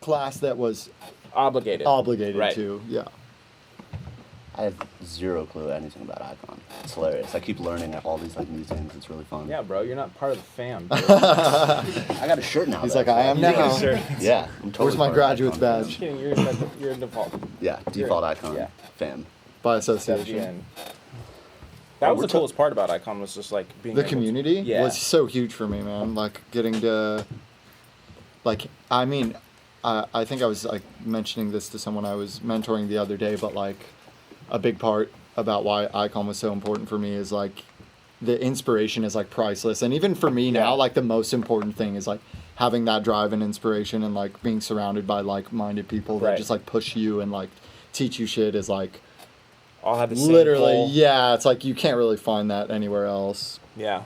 class that was Obligated right. to. Yeah. I have zero clue anything about Icon. It's hilarious. I keep learning all these like new things. It's really fun. Yeah, bro, you're not part of the fam. Dude. I got a shirt now. He's though, like, I am now. Yeah, I'm totally. Where's my graduate's I'm badge? kidding. You're a default. Yeah, default Icon. Yeah. Fam. By association. FGN. That was the coolest part about Icon was just like being The community yeah. was so huge for me, man. Like getting to, like, I mean, I think I was like mentioning this to someone I was mentoring the other day, but like a big part about why Icon was so important for me is like the inspiration is like priceless. And even for me now, like the most important thing is like having that drive and inspiration and like being surrounded by like-minded people that just like push you and like teach you shit is like all have the same literally goal. Yeah, it's like you can't really find that anywhere else. Yeah.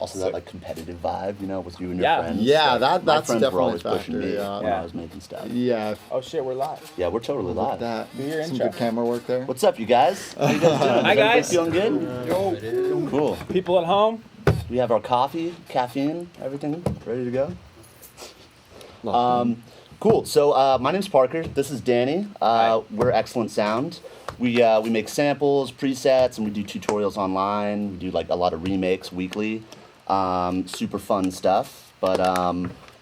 Also that like competitive vibe, you know, with you and your friends. Yeah, like, that's my friends were definitely always a factor, pushing me when I was making stuff. Yeah. Oh shit, we're live. Yeah, we're totally Look live. at that. Do your Some intro. good camera work there. What's up, you guys? How you guys doing? Hi, guys. Feeling good? Yo. Cool. People at home. We have our coffee, caffeine, everything ready to go. Cool. So my name's Parker. This is Danny. We're Xlntsound. We make samples, presets, and we do tutorials online. We do like a lot of remakes weekly. Super fun stuff. But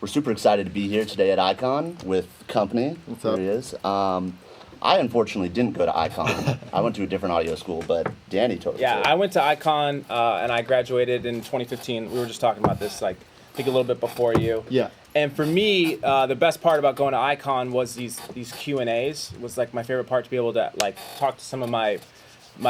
we're super excited to be here today at Icon with Kompany. What's There up? he is. I unfortunately didn't go to Icon. I went to a different audio school, but Danny totally Yeah, did. I went to Icon and I graduated in 2015. We were just talking about this, like, I think a little bit before you. Yeah. And for me, the best part about going to Icon was these Q&As. Was like my favorite part to be able to like talk to some of my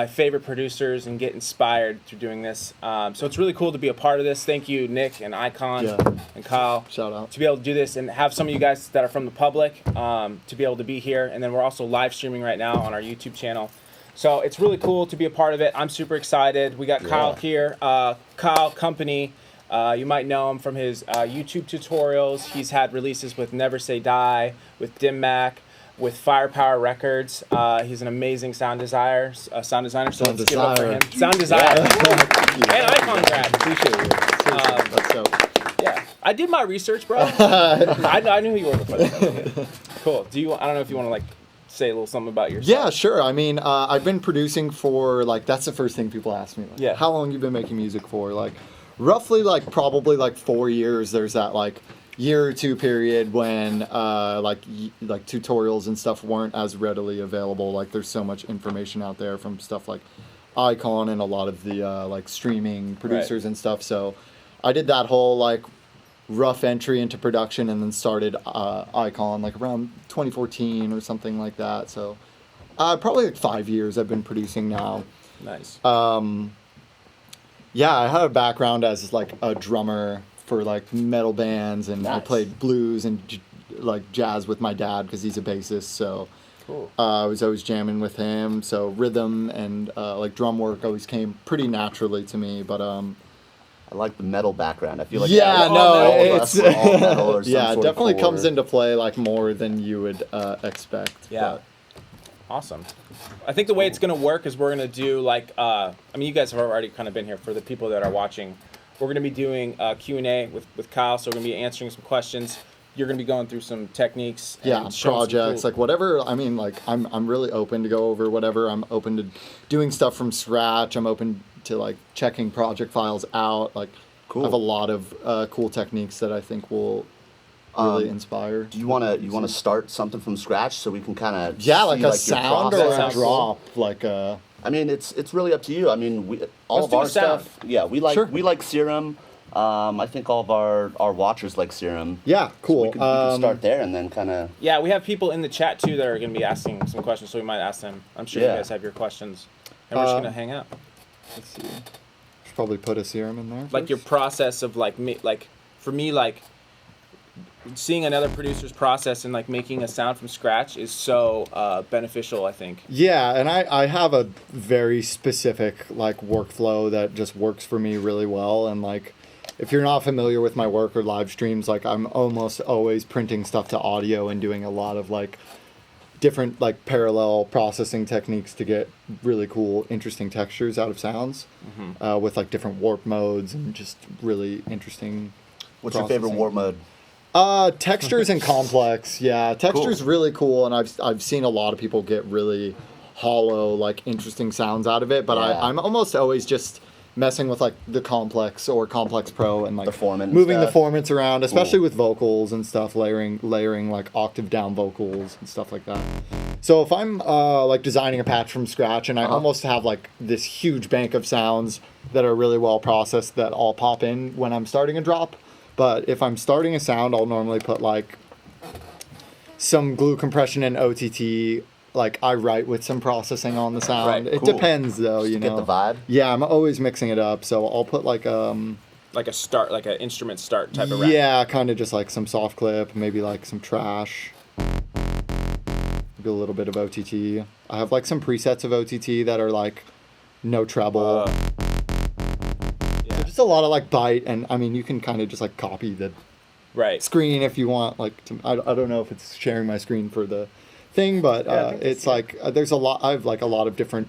favorite producers and get inspired through doing this. So it's really cool to be a part of this. Thank you, Nick and Icon and Kyle. Shout out. To be able to do this and have some of you guys that are from the public to be able to be here. And then we're also live streaming right now on our YouTube channel. So it's really cool to be a part of it. I'm super excited. We got Kyle here. Kyle Kompany. You might know him from his YouTube tutorials. He's had releases with Never Say Die, with Dim Mak, with Firepower Records. He's an amazing sound designer. So let's give it up for him. Sound designer. And Icon grad. Appreciate it. Let's go. Yeah, I did my research, bro. I knew you were before this. Cool. I don't know if you want to like say a little something about yourself. Yeah, sure. I mean, I've been producing for like that's the first thing people ask me. Like, how long you been making music for? Like, roughly, like probably like 4 years. There's that like year or two period when like tutorials and stuff weren't as readily available. Like, there's so much information out there from stuff like Icon and a lot of the like streaming producers and stuff. So I did that whole like rough entry into production and then started Icon like around 2014 or something like that. So probably like 5 years I've been producing now. Nice. Yeah, I have a background as like a drummer for like metal bands, and I played blues and like jazz with my dad because he's a bassist. So cool. I was always jamming with him. So rhythm and like drum work always came pretty naturally to me. But I like the metal background. I feel like it's all metal or some yeah, it sort definitely of comes into play like more than you would expect. Yeah. But. Awesome. I think the way it's going to work is we're going to do like, I mean, you guys have already kind of been here. For the people that are watching, we're going to be doing Q&A with Kyle. So we're going to be answering some questions. You're going to be going through some techniques. And projects, like whatever. I mean, like I'm really open to go over whatever. I'm open to doing stuff from scratch. I'm open to like checking project files out. Like, I have a lot of cool techniques that I think will really inspire. Do you want to start something from scratch so we can kind of like a sound or a drop, like a. I mean, it's really up to you. I mean, all of our stuff. Yeah, we like Serum. I think all of our watchers like Serum. Yeah, cool. So we can start there and then kind of. Yeah, we have people in the chat too that are going to be asking some questions, so we might ask them. I'm sure you guys have your questions, and we're just going to hang out. Let's see. Should probably put a Serum in there. Like your process of like for me like. Seeing another producer's process and like making a sound from scratch is so beneficial, I think. Yeah, and I have a very specific like workflow that just works for me really well. And like, if you're not familiar with my work or live streams, like I'm almost always printing stuff to audio and doing a lot of like different like parallel processing techniques to get really cool, interesting textures out of sounds with like different warp modes and just really interesting. What's your favorite warp mode? Textures and complex. Yeah, texture's really cool, and I've seen a lot of people get really hollow, like interesting sounds out of it. But I'm almost always just messing with like the complex or complex pro and like moving the formants around, especially with vocals and stuff, layering like octave down vocals and stuff like that. So if I'm like designing a patch from scratch and I almost have like this huge bank of sounds that are really well processed that all pop in when I'm starting a drop. But if I'm starting a sound, I'll normally put like some glue compression and OTT. Like I write with some processing on the sound. It depends though, you know. Get the vibe. Yeah, I'm always mixing it up. So I'll put like a start, like an instrument start type of rap. Yeah, kind of just like some soft clip, maybe like some trash. Maybe a little bit of OTT. I have like some presets of OTT that are like no treble. Just a lot of like bite, and I mean you can kind of just like copy the screen if you want. Like I don't know if it's sharing my screen for the thing, but it's like there's a lot. I have like a lot of different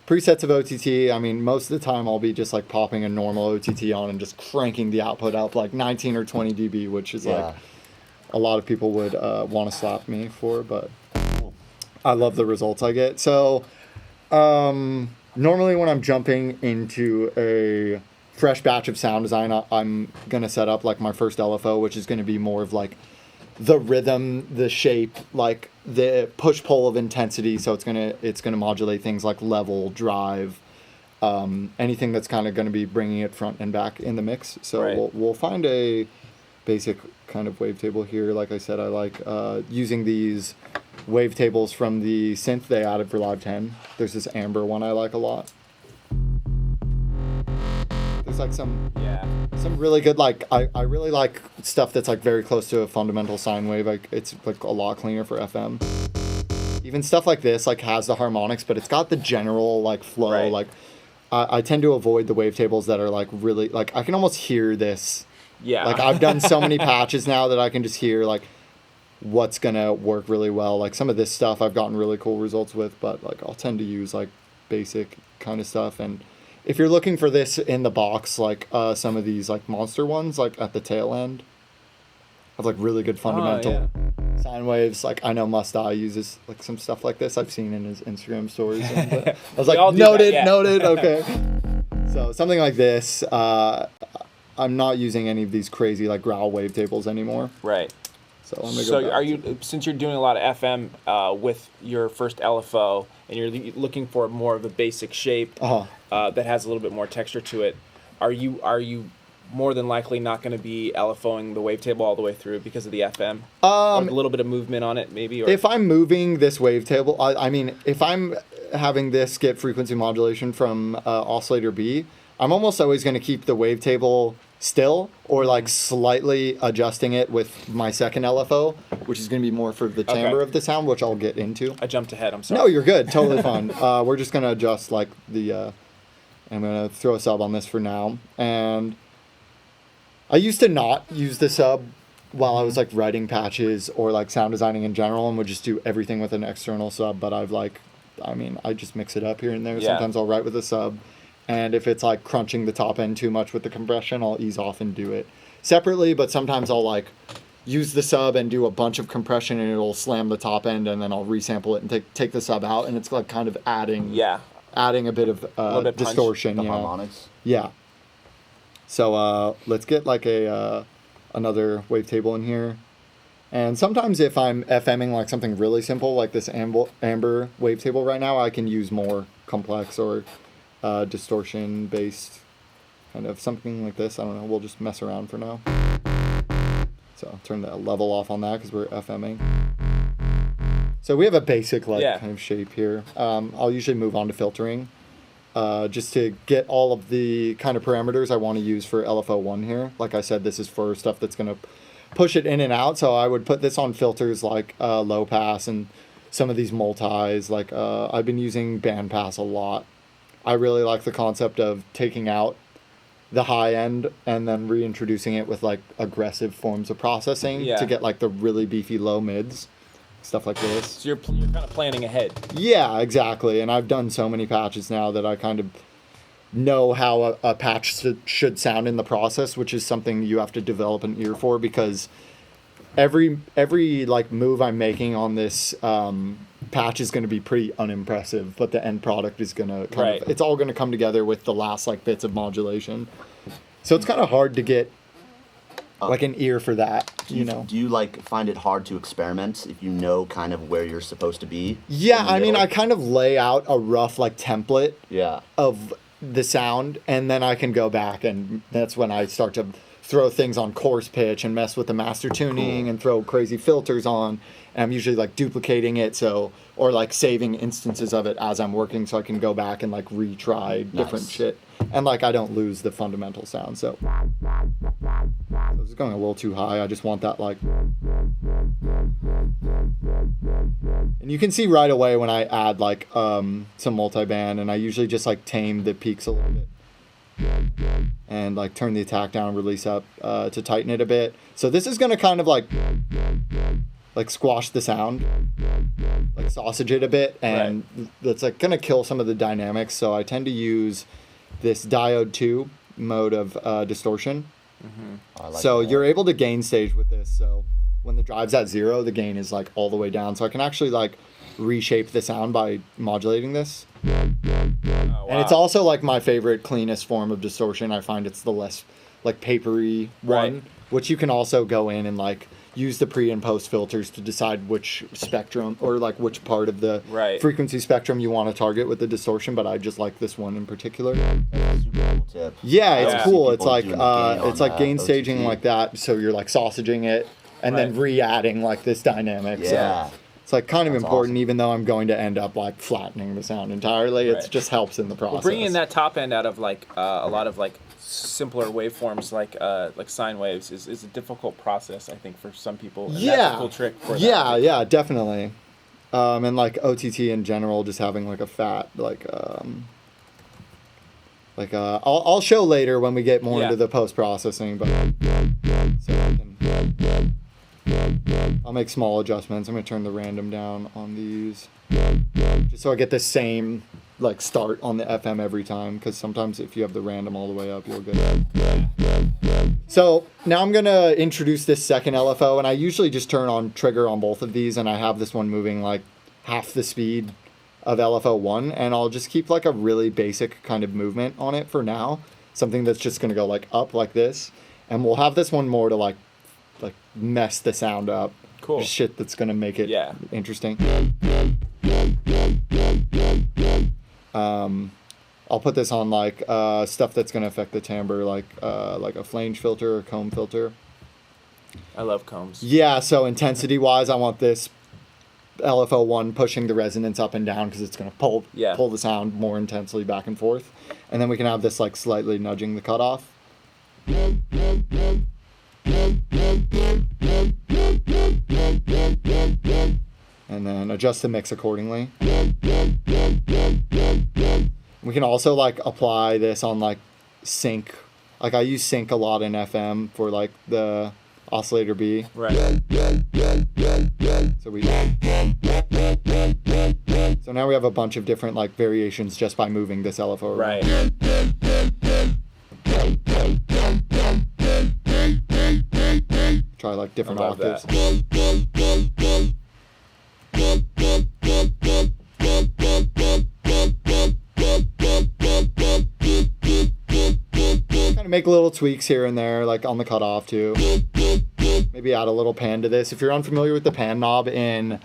presets of OTT. I mean most of the time I'll be just like popping a normal OTT on and just cranking the output up like 19 or 20 dB, which is like a lot of people would want to slap me for, but I love the results I get. So normally when I'm jumping into a fresh batch of sound design, I'm gonna set up like my first LFO, which is gonna be more of like the rhythm, the shape, like the push pull of intensity. So it's gonna modulate things like level, drive, anything that's kind of gonna be bringing it front and back in the mix. So we'll find a basic kind of wavetable here. Like I said, I like using these wavetables from the synth they added for Live 10. There's this amber one I like a lot. There's like some really good, like I really like stuff that's like very close to a fundamental sine wave. Like it's like a lot cleaner for FM. Even stuff like this like has the harmonics, but it's got the general like flow. Like I tend to avoid the wavetables that are like really like I can almost hear this. Yeah. Like I've done so many patches now that I can just hear like what's gonna work really well. Like some of this stuff I've gotten really cool results with, but like I'll tend to use like basic kind of stuff. And if you're looking for this in the box, like some of these like monster ones, like at the tail end, have like really good fundamental sine waves. Like I know Must Die uses like some stuff like this. I've seen in his Instagram stories. And, I was like, noted. Okay. So something like this. I'm not using any of these crazy like growl wavetables anymore. Right. So I'm gonna go are you, since you're doing a lot of FM with your first LFO and you're looking for more of a basic shape that has a little bit more texture to it, are you more than likely not going to be LFOing the wavetable all the way through because of the FM? Or a little bit of movement on it maybe? Or? If I'm moving this wavetable, I mean, if I'm having this get frequency modulation from oscillator B, I'm almost always going to keep the wavetable still or like slightly adjusting it with my second LFO, which is going to be more for the timbre of the sound, which I'll get into. I jumped ahead, I'm sorry. No, you're good. Totally fine. We're just going to adjust like the, I'm going to throw a sub on this for now. And I used to not use the sub while I was like writing patches or like sound designing in general and would just do everything with an external sub. But I've like, I mean, I just mix it up here and there. Yeah. Sometimes I'll write with a sub. And if it's like crunching the top end too much with the compression, I'll ease off and do it separately. But sometimes I'll like use the sub and do a bunch of compression and it'll slam the top end, and then I'll resample it and take the sub out, and it's like kind of adding a bit of distortion. The harmonics. Yeah. So let's get like another wavetable in here. And sometimes if I'm FMing like something really simple like this amber wavetable right now, I can use more complex or distortion based kind of something like this. I don't know, we'll just mess around for now. So I'll turn the level off on that because we're FMing. So we have a basic kind of shape here. I'll usually move on to filtering just to get all of the kind of parameters I want to use for LFO1 here. Like I said, this is for stuff that's going to push it in and out. So I would put this on filters like low pass and some of these multis. Like I've been using band pass a lot. I really like the concept of taking out the high end and then reintroducing it with like aggressive forms of processing to get like the really beefy low mids, stuff like this. So you're kind of planning ahead. Yeah, exactly. And I've done so many patches now that I kind of know how a patch should sound in the process, which is something you have to develop an ear for, because every like move I'm making on this patch is going to be pretty unimpressive, but the end product is going to kind of, it's all going to come together with the last like bits of modulation. So it's kind of hard to get like an ear for that, you know. Do you like find it hard to experiment if you know kind of where you're supposed to be? Yeah, I mean, I kind of lay out a rough like template of the sound, and then I can go back, and that's when I start to throw things on coarse pitch and mess with the master tuning and throw crazy filters on. And I'm usually like duplicating it, or like saving instances of it as I'm working, so I can go back and like retry different shit. And like I don't lose the fundamental sound. So this is going a little too high. I just want that like. And you can see right away when I add like some multiband, and I usually just like tame the peaks a little bit. And like turn the attack down, release up to tighten it a bit. So this is gonna kind of like squash the sound, like sausage it a bit, and that's like gonna kill some of the dynamics. So I tend to use this diode 2 mode of distortion. So you're able to gain stage with this. So when the drive's at 0, the gain is like all the way down. So I can actually like reshape the sound by modulating this. And it's also like my favorite cleanest form of distortion. I find it's the less like papery one, which you can also go in and like use the pre and post filters to decide which spectrum or like which part of the frequency spectrum you want to target with the distortion. But I just like this one in particular. Super cool tip. Yeah, it's cool. It's like gain staging OTT. like that. So you're like sausaging it and then re-adding like this dynamic. Yeah. So it's like kind of important, awesome. even though I'm going to end up like flattening the sound entirely. It just helps in the process. Well, bringing that top end out of like a lot of like simpler waveforms like sine waves is a difficult process, I think, for some people. And that's a cool trick for that. Yeah, definitely. And like OTT in general, just having like a fat I'll show later when we get more into the post processing, but I'll make small adjustments. I'm gonna turn the random down on these, just so I get the same like start on the FM every time, because sometimes if you have the random all the way up, you'll get it. So now I'm gonna introduce this second LFO, and I usually just turn on trigger on both of these, and I have this one moving like half the speed of LFO1, and I'll just keep like a really basic kind of movement on it for now, something that's just gonna go like up like this, and we'll have this one more to like mess the sound up. Cool. Shit that's gonna make it interesting. I'll put this on like stuff that's gonna affect the timbre, like a flange filter or comb filter. I love combs. Yeah, so intensity wise, I want this LFO1 pushing the resonance up and down, because it's gonna pull the sound more intensely back and forth, and then we can have this like slightly nudging the cutoff. And then adjust the mix accordingly. We can also like apply this on like sync. Like I use sync a lot in FM for like the oscillator B. So now we have a bunch of different like variations just by moving this LFO around. Try like different octaves. Kind of make little tweaks here and there, like on the cutoff too. Maybe add a little pan to this. If you're unfamiliar with the pan knob in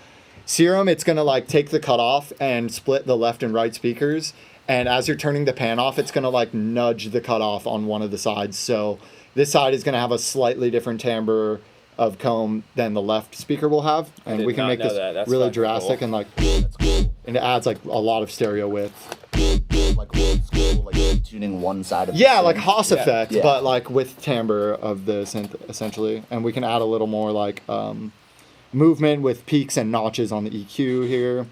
Serum, it's gonna like take the cutoff and split the left and right speakers. And as you're turning the pan off, it's gonna like nudge the cutoff on one of the sides. So this side is gonna have a slightly different timbre of comb than the left speaker will have, and we can make this really drastic and like, and it adds like a lot of stereo width. Like old school, like tuning one side of the like synth. Haas effect, but like with timbre of the synth essentially, and we can add a little more like movement with peaks and notches on the EQ here.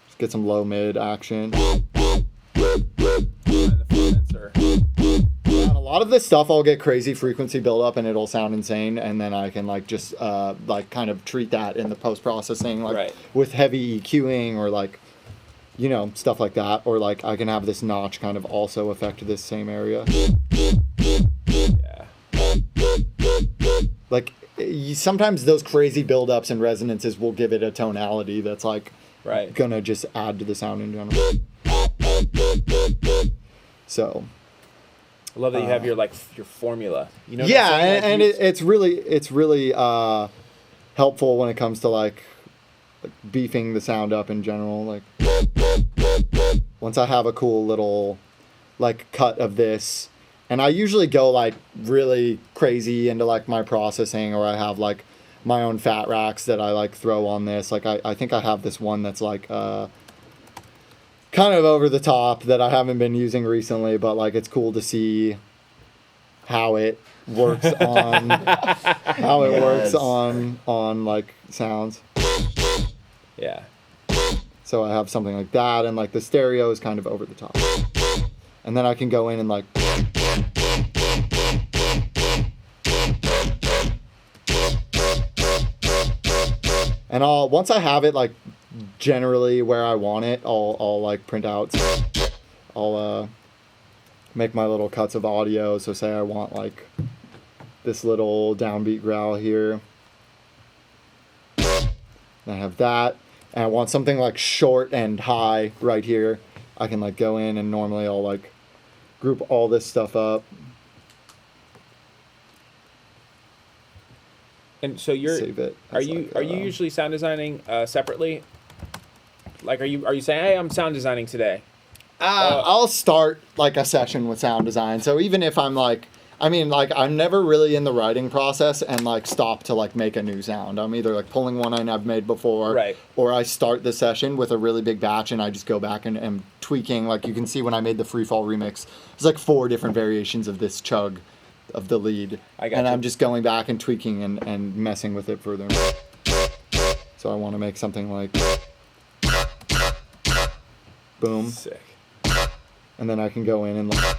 Just get some low mid action. And a lot of this stuff I'll get crazy frequency buildup and it'll sound insane, and then I can like just like kind of treat that in the post processing, like with heavy EQing or like, you know, stuff like that, or like I can have this notch kind of also affect this same area. Like sometimes those crazy buildups and resonances will give it a tonality that's like gonna just add to the sound in general. So I love that you have your formula. You know, yeah, and it's really helpful when it comes to like beefing the sound up in general. Like once I have a cool little like cut of this, and I usually go like really crazy into like my processing, or I have like my own fat racks that I like throw on this. Like I think I have this one that's like kind of over the top that I haven't been using recently, but like it's cool to see how it works on works on like sounds. Yeah. So I have something like that, and like the stereo is kind of over the top. And then I can go in and like and once I have it like generally where I want it, I'll like print out. I'll make my little cuts of audio. So say I want like this little downbeat growl here. I have that, and I want something like short and high right here. I can like go in, and normally I'll like group all this stuff up. And so Save it. Are you usually sound designing separately? Like are you saying, hey, I'm sound designing today? I'll start like a session with sound design. So even if I'm like, I mean, like I'm never really in the writing process and like stop to like make a new sound. I'm either like pulling one I've made before, right, or I start the session with a really big batch and I just go back and am tweaking. Like you can see when I made the Freefall remix, there's like 4 different variations of this chug of the lead. I'm just going back and tweaking and messing with it further. So I want to make something like boom. Sick. And then I can go in and like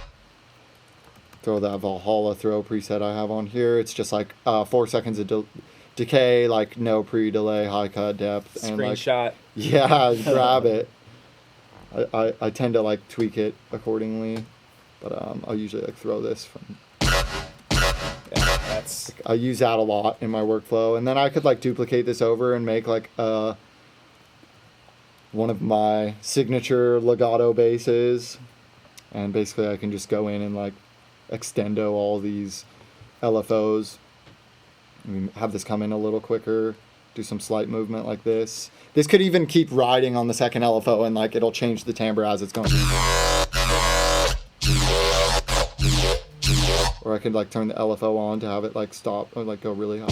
throw that Valhalla throw preset I have on here. It's just like 4 seconds of decay, like no pre-delay, high cut depth. Screenshot. And like, yeah, grab it. I tend to like tweak it accordingly, but I'll usually like throw this from. Yeah, that's. I use that a lot in my workflow, and then I could like duplicate this over and make like one of my signature legato basses, and basically I can just go in and like extendo all these LFOs. Have this come in a little quicker, do some slight movement like this. This could even keep riding on the second LFO and like it'll change the timbre as it's going. Or I could like turn the LFO on to have it like stop or like go really high.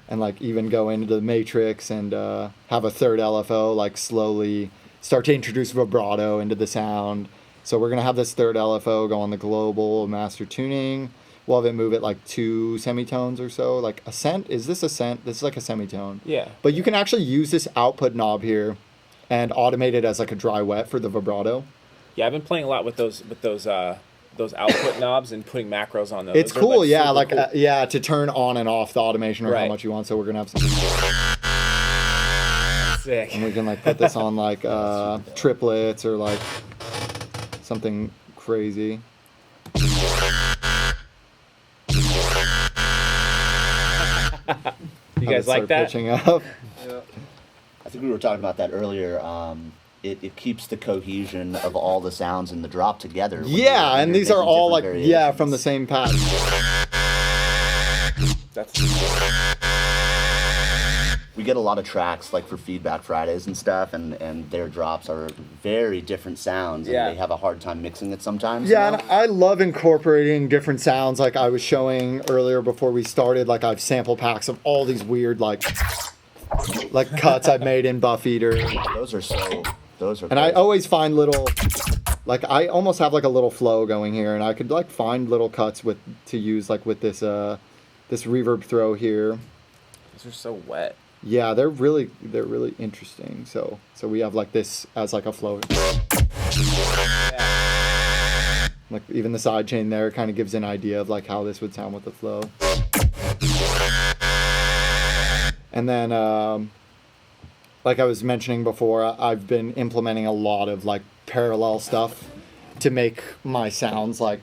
And like even go into the matrix and have a third LFO like slowly start to introduce vibrato into the sound. So we're gonna have this third LFO go on the global master tuning. We'll have it move it like 2 semitones or so. Like Ascent, is this Ascent? This is like a semitone. Yeah. But you can actually use this output knob here and automate it as like a dry wet for the vibrato. Yeah, I've been playing a lot with those output knobs and putting macros on those. It's cool, like, yeah, like cool. yeah, to turn on and off the automation or right. how much you want. So we're gonna have some. Sick. And we can like put this on like triplets or like something crazy. You guys like that? Pitching up. Yeah. I think we were talking about that earlier. It keeps the cohesion of all the sounds in the drop together. Yeah, and these are all like variations. from the same patch. We get a lot of tracks like for Feedback Fridays and stuff, and their drops are very different sounds, and they have a hard time mixing it sometimes. Yeah, and I love incorporating different sounds. Like I was showing earlier before we started, like I've sample packs of all these weird like cuts I've made in Buff Eater. Those are and crazy. I always find little, like I almost have like a little flow going here, and I could like find little cuts to use like with this this reverb throw here. These are so wet. Yeah, they're really interesting. So we have like this as like a flow. Yeah. Like even the sidechain there kind of gives an idea of like how this would sound with the flow. And then like I was mentioning before, I've been implementing a lot of like parallel stuff to make my sounds like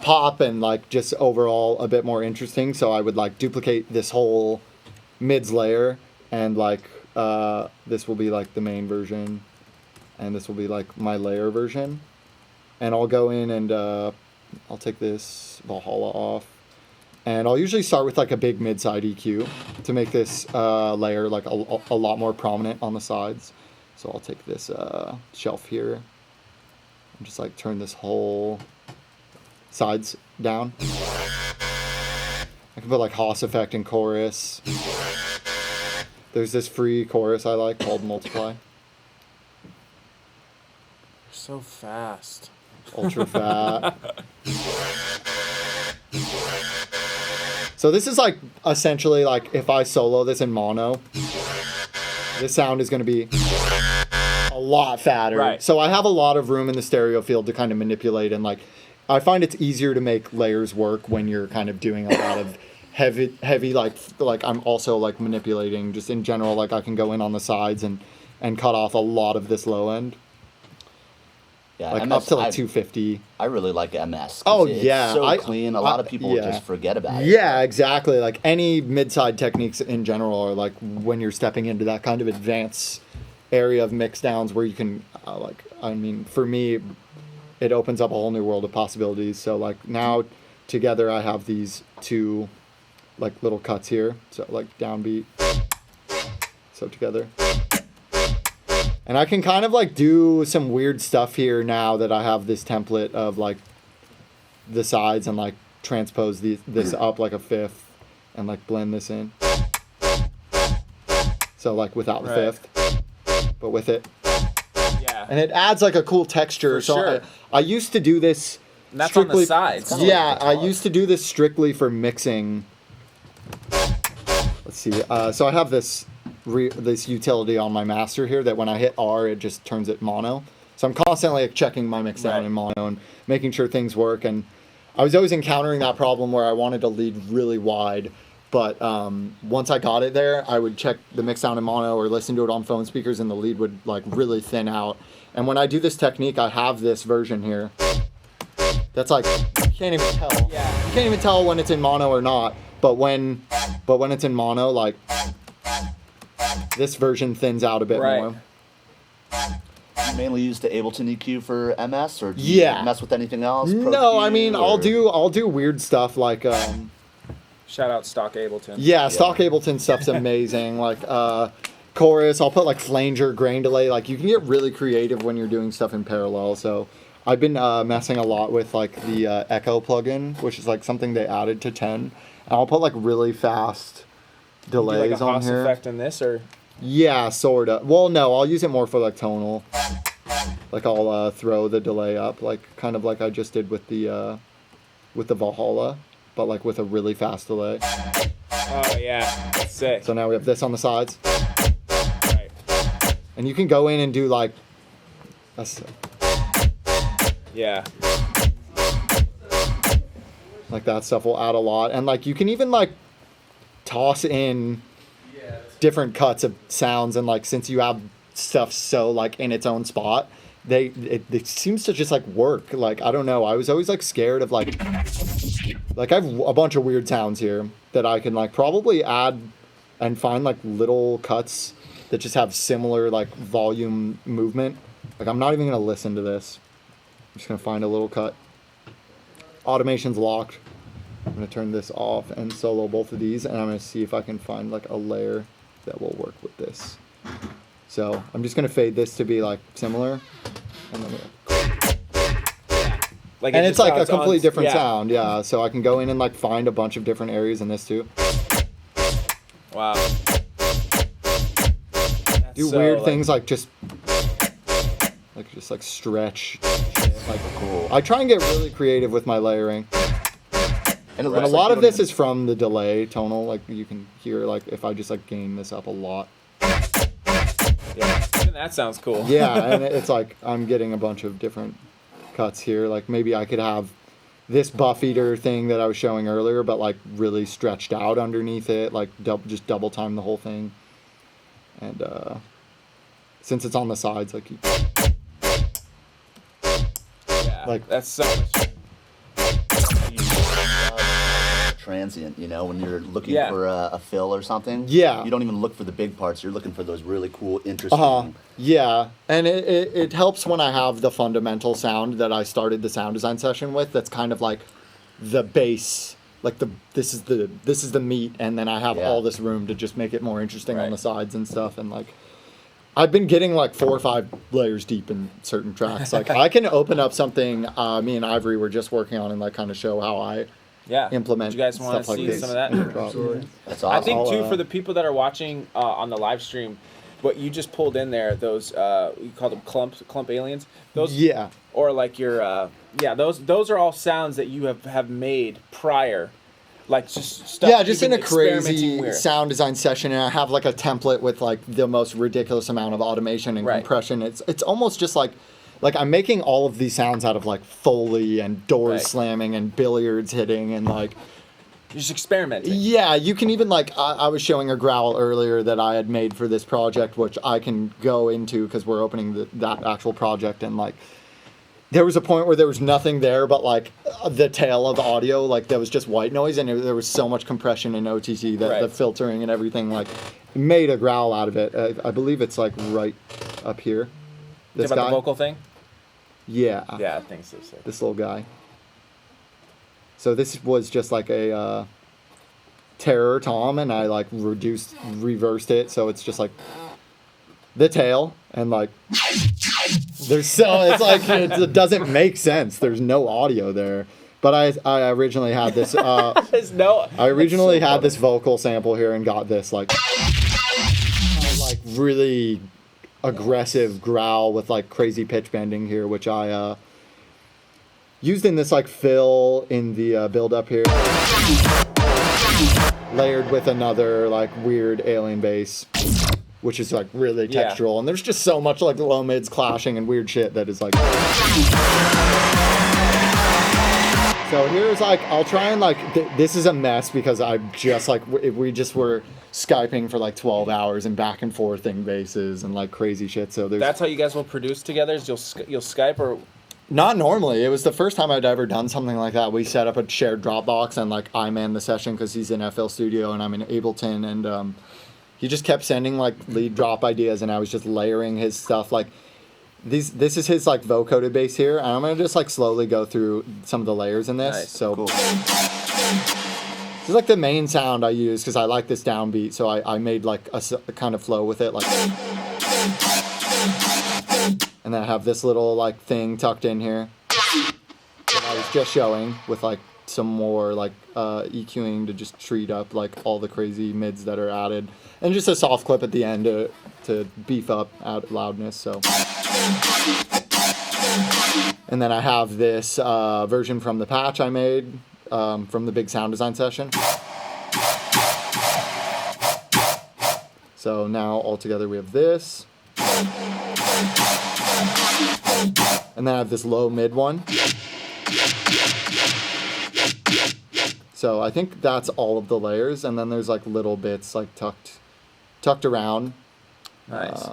pop and like just overall a bit more interesting. So I would like duplicate this whole mids layer, and like this will be like the main version, and this will be like my layer version. And I'll go in and I'll take this Valhalla off, and I'll usually start with like a big mid-side EQ to make this layer like a lot more prominent on the sides. So I'll take this shelf here and just like turn this whole sides down. I can put like Haas effect in chorus. There's this free chorus I like called Multiply. So fast. Ultra fat. So this is like essentially like if I solo this in mono, this sound is going to be a lot fatter. Right. So I have a lot of room in the stereo field to kind of manipulate, and like I find it's easier to make layers work when you're kind of doing a lot of heavy like I'm also like manipulating just in general. Like I can go in on the sides and cut off a lot of this low end. Yeah, like MS, up to like 250. I really like MS. Oh it's yeah, so clean. A lot of people yeah. just forget about it. Yeah, exactly. Like any mid-side techniques in general are like when you're stepping into that kind of advanced area of mix downs where you can like, I mean, for me, it opens up a whole new world of possibilities. So like now together I have these two like little cuts here. So like downbeat. So together. And I can kind of like do some weird stuff here now that I have this template of like the sides, and like transpose this up like a fifth and like blend this in. So like without the fifth, but with it. Yeah. And it adds like a cool texture. For so sure. I used to do this And that's strictly, on the sides. Yeah, I used to do this strictly for mixing. Let's see. So I have this utility on my master here that when I hit R, it just turns it mono. So I'm constantly like, checking my mix down in mono and making sure things work. And I was always encountering that problem where I wanted to lead really wide. But once I got it there, I would check the mix down in mono or listen to it on phone speakers, and the lead would like really thin out. And when I do this technique, I have this version here. That's like, you can't even tell. Yeah. You can't even tell when it's in mono or not. But when it's in mono, like, this version thins out a bit more. You mainly use the Ableton EQ for MS, or do you mess with anything else? No, I mean, I'll do weird stuff like shout out stock Ableton. Yeah, stock Ableton stuff's amazing. Like chorus, I'll put like flanger, grain delay. Like you can get really creative when you're doing stuff in parallel. So I've been messing a lot with like the Echo plugin, which is like something they added to 10. And I'll put like really fast delays like a on Haas here. effect in this, or? Yeah, sorta. Well, no, I'll use it more for like tonal. Like I'll throw the delay up, like kind of like I just did with the Valhalla, but like with a really fast delay. Oh yeah, that's sick. So now we have this on the sides. Right. And you can go in and do like, Yeah. like that stuff will add a lot. And like you can even like toss in different cuts of sounds, and like since you have stuff so like in its own spot, it seems to just like work. Like I don't know, I was always like scared of like I have a bunch of weird sounds here that I can like probably add and find like little cuts that just have similar like volume movement. Like I'm not even gonna listen to this. I'm just gonna find a little cut. Automation's locked. I'm gonna turn this off and solo both of these, and I'm gonna see if I can find like a layer that will work with this. So I'm just gonna fade this to be like similar, and then Like and it's like a completely on, different sound, yeah. So I can go in and like find a bunch of different areas in this too. Wow. Do so, weird like, things like just stretch. Like Cool. I try and get really creative with my layering. And And a lot of this is from the delay tonal. Like you can hear like if I just like gain this up a lot. Yeah. Even that sounds cool. Yeah, and it's like I'm getting a bunch of different cuts here. Like maybe I could have this buff eater thing that I was showing earlier, but like really stretched out underneath it, like just double time the whole thing. And since it's on the sides, like Yeah. like That's so much. transient, you know, when you're looking for a fill or something. Yeah. You don't even look for the big parts. You're looking for those really cool, interesting. Yeah, and it helps when I have the fundamental sound that I started the sound design session with. That's kind of like the base, like this is the meat, and then I have all this room to just make it more interesting on the sides and stuff. And like, I've been getting like 4 or 5 layers deep in certain tracks. Like I can open up something me and Ivory were just working on and like kind of show how I implement. Do you guys want to see some of that? Absolutely. That's awesome. I think too for the people that are watching on the live stream, what you just pulled in there, those you call them clump aliens. Those or like your those are all sounds that you have made prior. Like just stuff just in a crazy sound design session, and I have like a template with like the most ridiculous amount of automation and compression. It's almost just like I'm making all of these sounds out of like Foley and doors slamming and billiards hitting and like just experimenting. Yeah, you can even like I was showing a growl earlier that I had made for this project, which I can go into because we're opening that actual project, and like there was a point where there was nothing there but like the tail of the audio, like there was just white noise, and there was so much compression in OTT that the filtering and everything like made a growl out of it. I believe it's like right up here. This about guy. The vocal thing? Yeah. Yeah, I think so. This little guy. So this was just like a terror tom, and I like reversed it, so it's just like the tail and like it's like it doesn't make sense. There's no audio there. But I originally had this this vocal sample here and got this like really aggressive growl with like crazy pitch bending here, which I used in this like fill in the build up here, layered with another like weird alien bass, which is like really textural, and there's just so much like low mids clashing and weird shit that is like. So here's like, I'll try and like, this is a mess because I'm just like, we just were Skyping for like 12 hours and back and forthing basses and like crazy shit. So that's how you guys will produce together, is you'll Skype or? Not normally. It was the first time I'd ever done something like that. We set up a shared Dropbox, and like I man the session because he's in FL Studio and I'm in Ableton, and he just kept sending like lead drop ideas, and I was just layering his stuff. Like this is his like vocoded bass here, and I'm gonna just like slowly go through some of the layers in this. Nice. So cool. This is like the main sound I use because I like this downbeat, so I made like a kind of flow with it, like. And then I have this little like thing tucked in here that I was just showing with like some more like EQing to just treat up like all the crazy mids that are added, and just a soft clip at the end to beef up loudness. So, and then I have this version from the patch I made from the big sound design session. So now all together we have this. And then I have this low mid one. So I think that's all of the layers, and then there's like little bits like tucked around. Nice.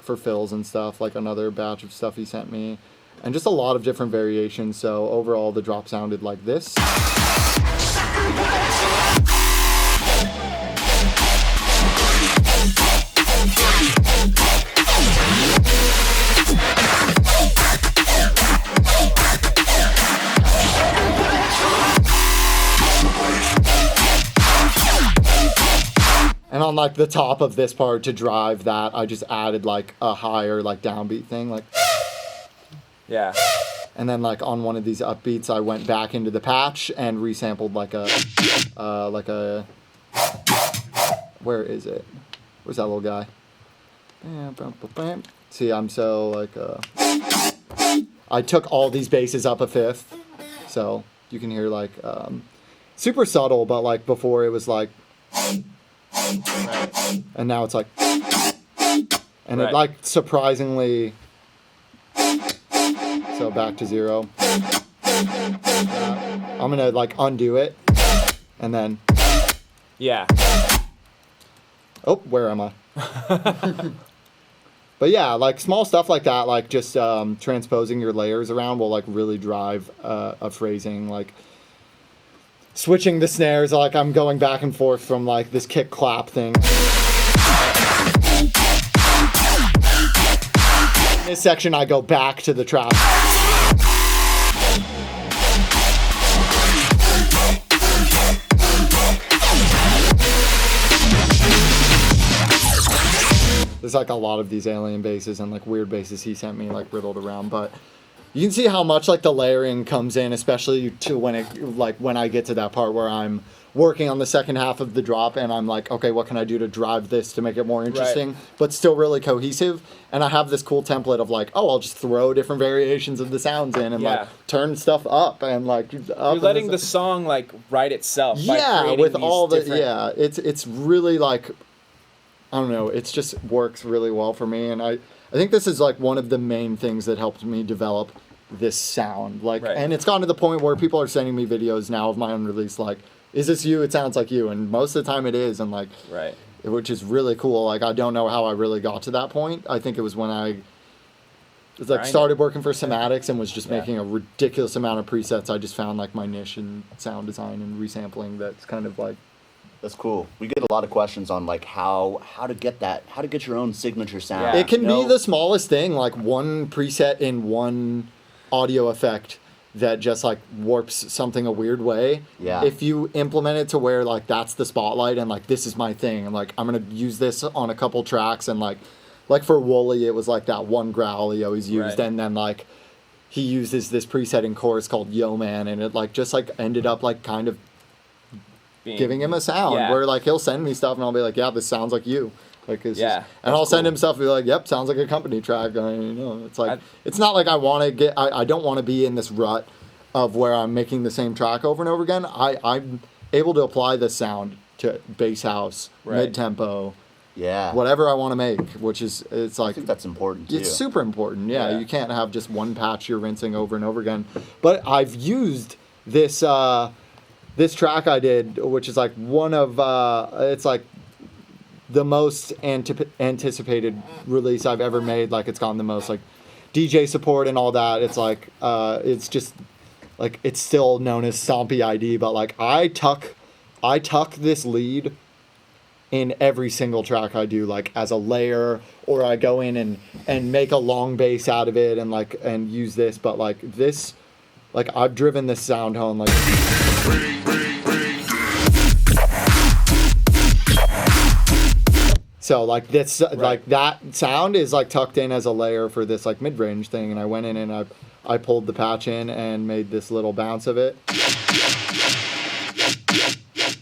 For fills and stuff, like another batch of stuff he sent me, and just a lot of different variations. So overall the drop sounded like this. And on like the top of this part to drive that, I just added like a higher like downbeat thing, like. Yeah. And then like on one of these upbeats, I went back into the patch and resampled like a where is it? Where's that little guy? See, I'm so like I took all these basses up a fifth, so you can hear like super subtle, but like before it was like. And now it's like, and it like surprisingly, so back to 0. I'm gonna like undo it, and then, oh, where am I? But yeah, like small stuff like that, like just transposing your layers around will like really drive a phrasing. Like switching the snares, like I'm going back and forth from like this kick clap thing. In this section, I go back to the trap. There's like a lot of these alien basses and like weird basses he sent me like riddled around, but you can see how much like the layering comes in, especially to when I get to that part where I'm working on the second half of the drop and I'm like, okay, what can I do to drive this to make it more interesting, but still really cohesive? And I have this cool template of like, oh, I'll just throw different variations of the sounds in and like turn stuff up and like up. You're letting the song like write itself. Yeah, with all the it's really like, I don't know, it's just works really well for me, and I think this is like one of the main things that helped me develop this sound. Like, and it's gotten to the point where people are sending me videos now of my unreleased, like, is this you? It sounds like you, and most of the time it is, and like, which is really cool. Like, I don't know how I really got to that point. I think it was when I started working for Somatics and was just making a ridiculous amount of presets. I just found like my niche in sound design and resampling. That's kind of like. That's cool. We get a lot of questions on like how to get your own signature sound. It can be the smallest thing, like one preset in one audio effect that just like warps something a weird way. Yeah. If you implement it to where like that's the spotlight and like this is my thing and like I'm gonna use this on a couple tracks and like for Wooly it was like that one growl he always used and then like he uses this preset in chorus called Yo Man and it like just like ended up like kind of giving him a sound where like he'll send me stuff and I'll be like, yeah, this sounds like you. Like it's just, and I'll send him stuff and be like, yep, sounds like a Kompany track. It's like it's not like I want to get I don't want to be in this rut of where I'm making the same track over and over again. I'm able to apply this sound to bass house, mid tempo, whatever I want to make, which is it's like I think that's important too. It's super important. Yeah, you can't have just one patch you're rinsing over and over again. But I've used this this track I did, which is like one of, it's like the most anticipated release I've ever made. Like it's gotten the most like DJ support and all that. It's like, it's just like, it's still known as Stompy ID, but like I tuck this lead in every single track I do, like as a layer, or I go in and make a long bass out of it and like, and use this, but like this, like I've driven this sound home, like. So like this, like that sound is like tucked in as a layer for this like mid-range thing, and I went in and I pulled the patch in and made this little bounce of it.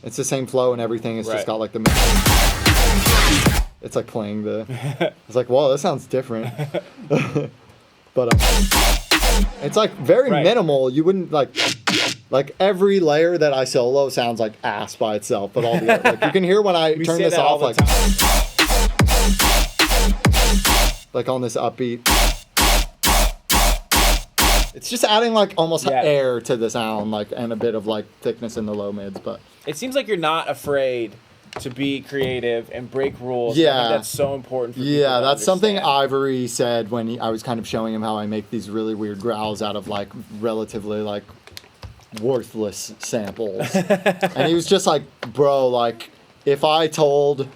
It's the same flow and everything. It's just got like the. It's like playing the. It's like, whoa, that sounds different. But it's like very minimal. You wouldn't like every layer that I solo sounds like ass by itself, but all the like you can hear when I turn this off like on this upbeat. It's just adding like almost air to the sound, like, and a bit of like thickness in the low mids, but it seems like you're not afraid to be creative and break rules. I think that's so important for people to that's something understand. Ivory said when I was kind of showing him how I make these really weird growls out of like relatively like worthless samples. And he was just like, bro, like if I told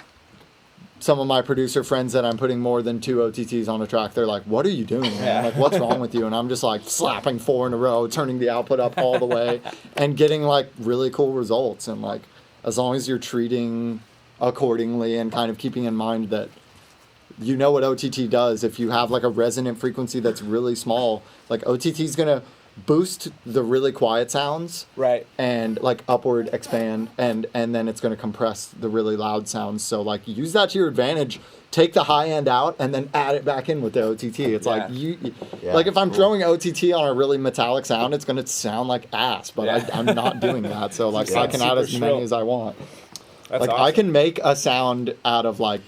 some of my producer friends that I'm putting more than 2 OTTs on a track, they're like, what are you doing, man? Like, what's wrong with you? And I'm just like slapping 4 in a row, turning the output up all the way and getting like really cool results. And like, as long as you're treating accordingly and kind of keeping in mind that you know what OTT does, if you have like a resonant frequency that's really small, like OTT is going to boost the really quiet sounds and like upward expand and then it's going to compress the really loud sounds. So like use that to your advantage, take the high end out and then add it back in with the OTT. It's like like if I'm throwing OTT on a really metallic sound, it's going to sound like ass, but I'm not doing that. So like I can add as many as I want. That's like awesome. I can make a sound out of like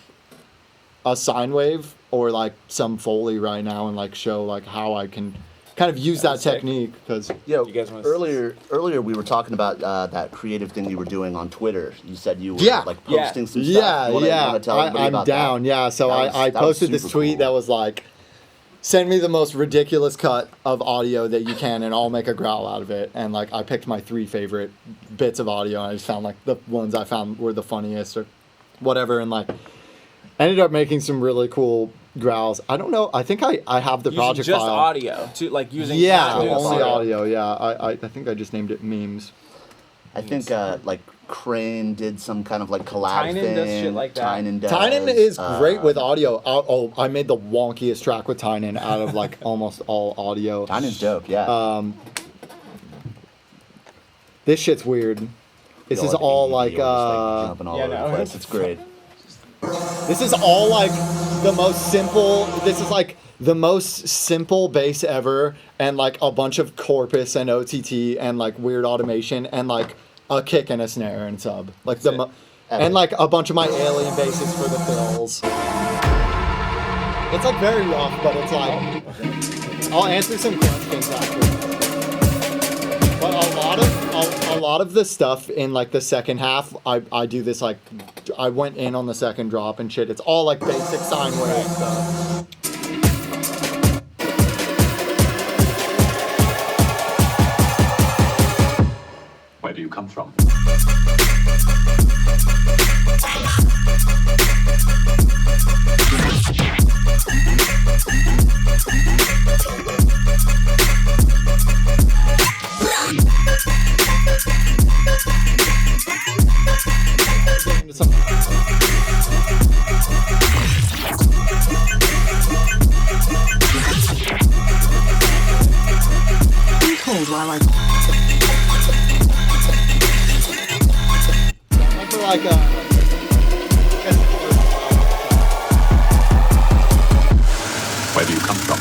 a sine wave or like some Foley right now and like show like how I can kind of use that technique. Because earlier we were talking about that creative thing you were doing on Twitter. You said you were like posting some stuff. You wanna tell everybody about down. that? Yeah, so I posted this tweet that was like, send me the most ridiculous cut of audio that you can, and I'll make a growl out of it. And like, I picked my 3 favorite bits of audio, and I just found like the ones I found were the funniest or whatever, and like, ended up making some really cool growls. I don't know. I think I have the project just file. audio to like using. Yeah, only audio. Yeah, I think I just named it memes. I think like Crane did some kind of like collab Tynan thing. does shit like that. Tynan is great with audio. I made the wonkiest track with Tynan out of like almost all audio. Tynan's dope, yeah. This shit's weird. This is all like jumping all over the place. It's great. This is all like the most simple. This is like the most simple bass ever, and like a bunch of corpus and OTT and like weird automation and like a kick and a snare and sub. Like and like a bunch of my alien basses for the fills. It's like very rough, but it's like I'll answer some questions after. But a lot of the stuff in like the second half, I do this like I went in on the second drop and shit. It's all like basic sine wave stuff. Where do you come from? Hold while I For like Where do you come from?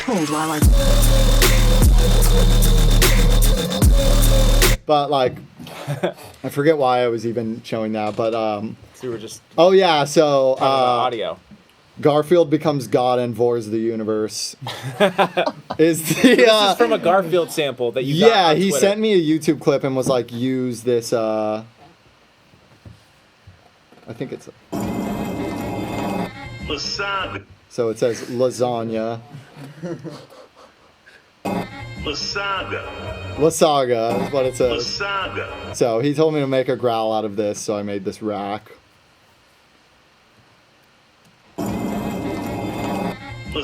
hold while I But like, I forget why I was even showing that, but So we were just oh yeah, so audio. Garfield becomes God and Vors the universe. Is the This is from a Garfield sample that you got yeah, on he Twitter. sent me a YouTube clip and was like, use this. I think it's. Lasagna. So it says lasagna. Lasagna. Lasaga is what it says. Lasagna. So he told me to make a growl out of this, so I made this rack. You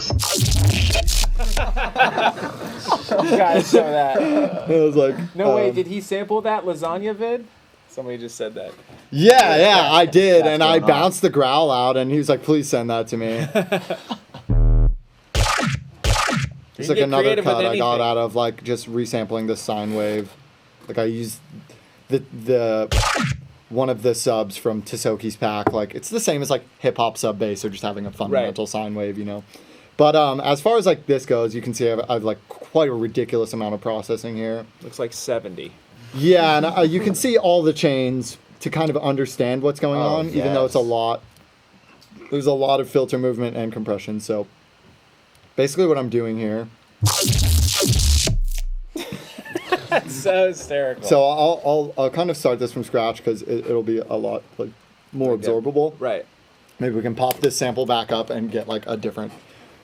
gotta show that. I was like, No way, did he sample that lasagna vid? Somebody just said that. Yeah, I did, That's and I going on. bounced the growl out, and he was like, please send that to me. It's like get another creative with cut I got anything. out of like just resampling the sine wave. Like I used the one of the subs from Tisoki's pack. Like it's the same as like hip hop sub bass or just having a fundamental sine wave, you know. But as far as like this goes, you can see I've like quite a ridiculous amount of processing here. Looks like 70. Yeah, and you can see all the chains to kind of understand what's going on, even though it's a lot. There's a lot of filter movement and compression. So basically what I'm doing here. That's so hysterical. So I'll kind of start this from scratch because it'll be a lot like more absorbable. Right. Maybe we can pop this sample back up and get like a different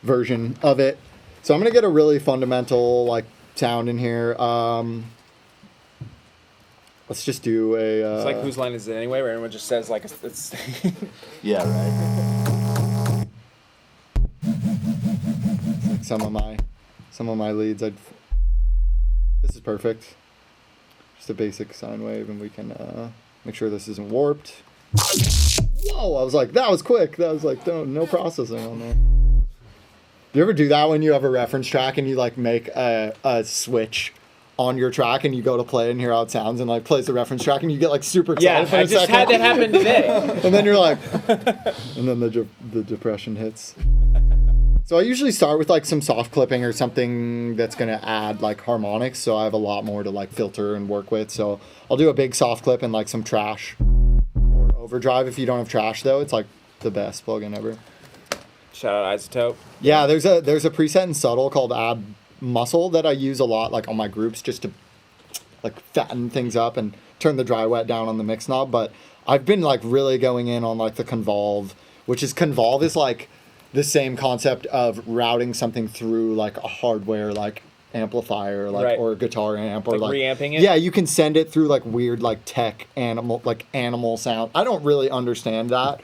version of it. So I'm gonna get a really fundamental like sound in here. Let's just do a. It's like whose line is it anyway, where everyone just says like it's Yeah, right. like some of my leads. This is perfect. Just a basic sine wave, and we can make sure this isn't warped. Whoa! I was like, that was quick. That was like no processing on there. Do you ever do that when you have a reference track and you like make a switch on your track and you go to play and hear how it sounds and like plays the reference track and you get like super excited for I a just second? had that happen today. And then you're like, and then the depression hits. So I usually start with like some soft clipping or something that's gonna add like harmonics. So I have a lot more to like filter and work with. So I'll do a big soft clip and like some trash or overdrive. If you don't have trash though, it's like the best plugin ever. Shout out Isotope. Yeah, there's a preset in Subtle called Add muscle that I use a lot, like on my groups, just to like fatten things up and turn the dry wet down on the mix knob. But I've been like really going in on like the convolve, which is convolve is like the same concept of routing something through like a hardware like amplifier, like Right. or a guitar amp, or Like reamping it? Yeah, you can send it through like weird like tech animal sound. I don't really understand that,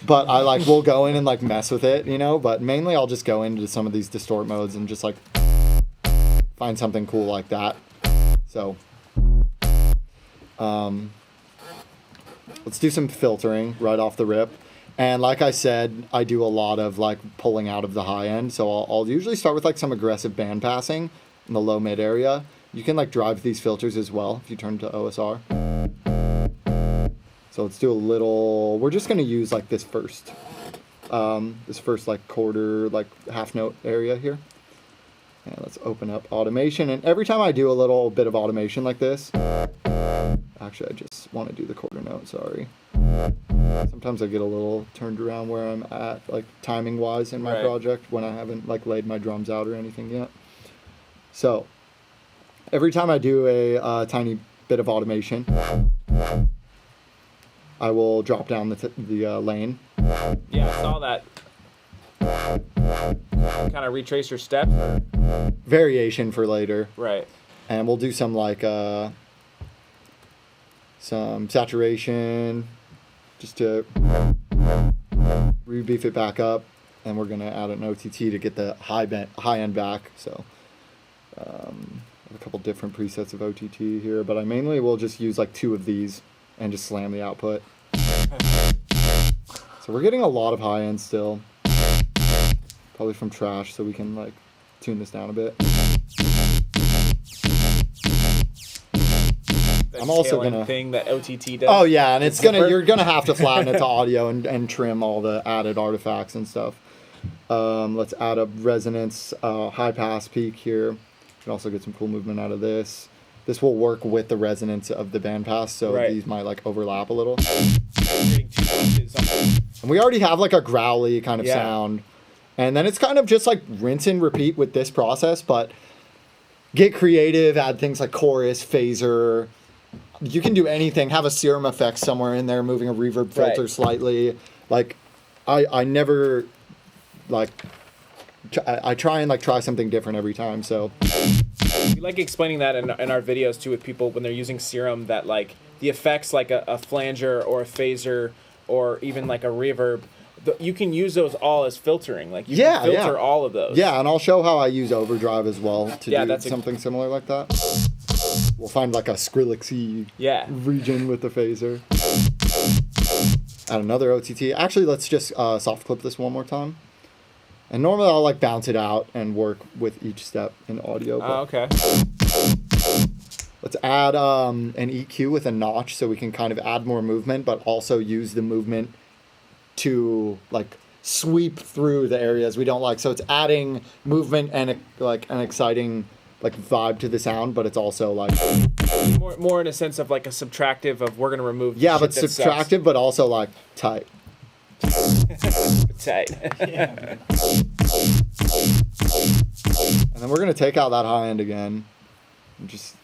but I like will go in and like mess with it, you know. But mainly I'll just go into some of these distort modes and just like find something cool like that. So let's do some filtering right off the rip. And like I said, I do a lot of like pulling out of the high end. So I'll usually start with like some aggressive band passing in the low mid area. You can like drive these filters as well if you turn to OSR. So let's do a little, we're just going to use like this first like quarter, like half note area here. And let's open up automation. And every time I do a little bit of automation like this, actually I just want to do the quarter note, sorry. Sometimes I get a little turned around where I'm at, like timing wise in my Right. project when I haven't like laid my drums out or anything yet. So every time I do a tiny bit of automation, I will drop down the lane. Yeah, I saw that. Kind of retrace your steps. Variation for later. Right. And we'll do some like some saturation just to re-beef it back up, and we're gonna add an OTT to get the high end back. So I have a couple different presets of OTT here, but I mainly will just use like 2 of these and just slam the output. So we're getting a lot of high end still, probably from trash, so we can like tune this down a bit. I'm also gonna thing that OTT does. Oh yeah, and it's gonna Zipper. you're gonna have to flatten it to audio and trim all the added artifacts and stuff. Let's add a resonance, high pass peak here. You can also get some cool movement out of this. This will work with the resonance of the bandpass, so Right. these might like overlap a little. Getting 2 punches on- And we already have like a growly kind of Yeah. sound. And then it's kind of just like rinse and repeat with this process, but get creative, add things like chorus, phaser. You can do anything, have a serum effect somewhere in there, moving a reverb filter Right. slightly. Like I never like I try and like try something different every time. So We like explaining that in our videos too with people when they're using serum, that like the effects like a flanger or a phaser or even like a reverb, you can use those all as filtering. Like you Yeah, can filter yeah. all of those. yeah, and I'll show how I use overdrive as well to Yeah, do that's something similar like that. We'll find like a Skrillexy Yeah. region with the phaser. Add another OTT. Actually, let's just soft clip this one more time. And normally I'll like bounce it out and work with each step in audio. Oh, okay. Let's add an EQ with a notch so we can kind of add more movement, but also use the movement to like sweep through the areas we don't like. So it's adding movement and like an exciting like vibe to the sound, but it's also like More in a sense of like a subtractive of we're gonna remove. the yeah, shit but that sucks. subtractive, but also like tight. Tight. And then we're gonna take out that high end again, and just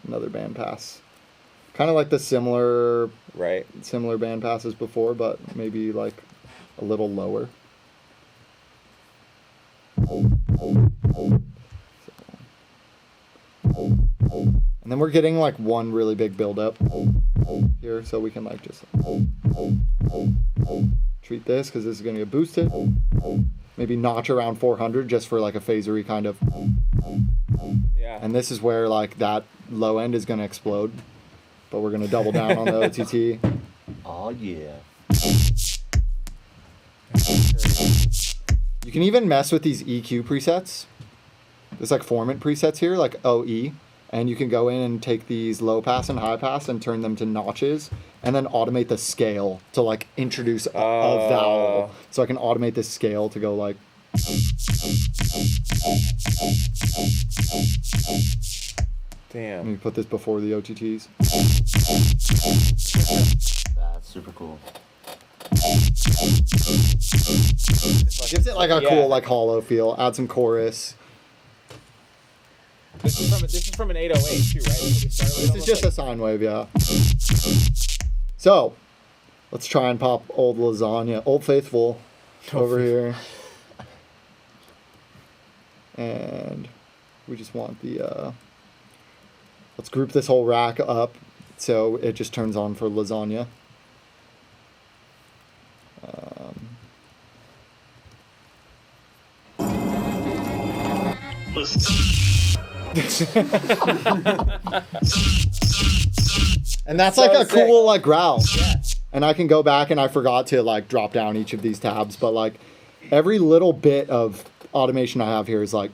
another band pass, kind of like the similar Right. band passes before, but maybe like a little lower. And then we're getting like one really big buildup here, so we can like just treat this because this is gonna get boosted. Maybe notch around 400 just for like a phasery kind of. Yeah. And this is where like that low end is gonna explode, but we're gonna double down on the OTT. Oh yeah. You can even mess with these EQ presets. There's like formant presets here, like OE, and you can go in and take these low pass and high pass and turn them to notches, and then automate the scale to like introduce a vowel. So I can automate this scale to go like. Let Damn. me put this before the OTTs. That's super cool. Gives it like a Yeah. cool like hollow feel. Add some chorus. This is from an 808 too, right? This is just a sine wave, yeah. So, let's try and pop Old Lasagna, Old Faithful, over here. And we just want the, let's group this whole rack up so it just turns on for Lasagna. And that's like a cool like growl. Yeah. And I can go back and I forgot to like drop down each of these tabs, but like every little bit of automation I have here is like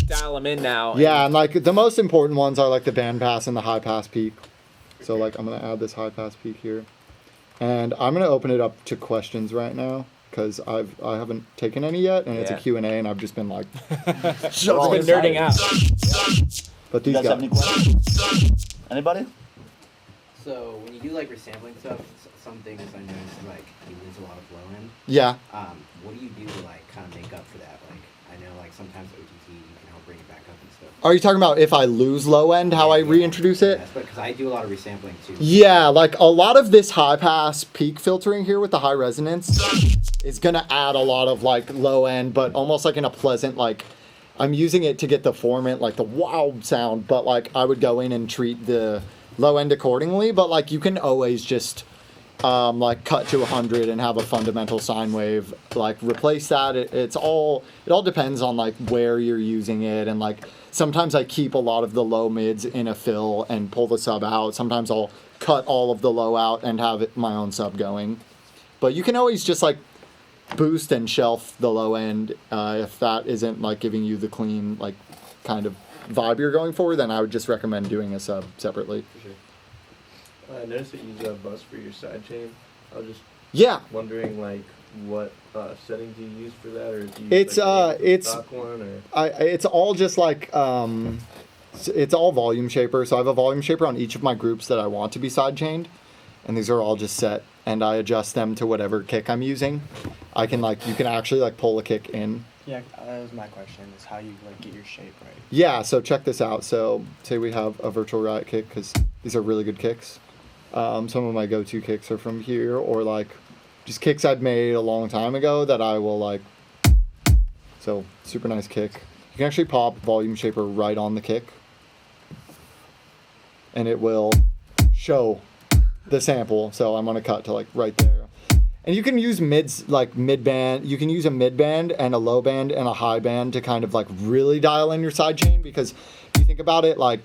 Dial them in now. yeah, and like the most important ones are like the band pass and the high pass peak. So like I'm gonna add this high pass peak here, and I'm gonna open it up to questions right now because I haven't taken any yet, and it's a Q&A, and I've just been like so been nerding out. But You these guys have any questions? Anybody? So when you do like resampling stuff, some things I noticed like you lose a lot of low end. yeah. What do you do to like kind of make up for that? Like I know like sometimes OTT you can help bring it back up and stuff. Are you talking about if I lose low end, how I reintroduce it? Yes, because I do a lot of resampling too. Yeah, like a lot of this high pass peak filtering here with the high resonance is gonna add a lot of like low end, but almost like in a pleasant, like I'm using it to get the formant, like the wow sound, but like I would go in and treat the low end accordingly, but like you can always just like cut to 100 and have a fundamental sine wave, like replace that. It all depends on like where you're using it, and like sometimes I keep a lot of the low mids in a fill and pull the sub out. Sometimes I'll cut all of the low out and have my own sub going. But you can always just like boost and shelf the low end if that isn't like giving you the clean like kind of vibe you're going for. Then I would just recommend doing a sub separately. For sure. I noticed that you use a bus for your sidechain. I was just wondering like what settings you use for that, or do you it's like, it's stock one, or it's all just like it's all volume shaper. So I have a volume shaper on each of my groups that I want to be sidechained, and these are all just set, and I adjust them to whatever kick I'm using. I can like you can actually like pull a kick in. Yeah, that was my question, is how you like get your shape right. Yeah, so check this out. So say we have a virtual riot kick, because these are really good kicks. Some of my go-to kicks are from here, or like just kicks I'd made a long time ago that I will like. So super nice kick. You can actually pop volume shaper right on the kick, and it will show the sample. So I'm gonna cut to like right there. And you can use mids, like mid-band. You can use a mid-band and a low band and a high band to kind of like really dial in your sidechain, because if you think about it, like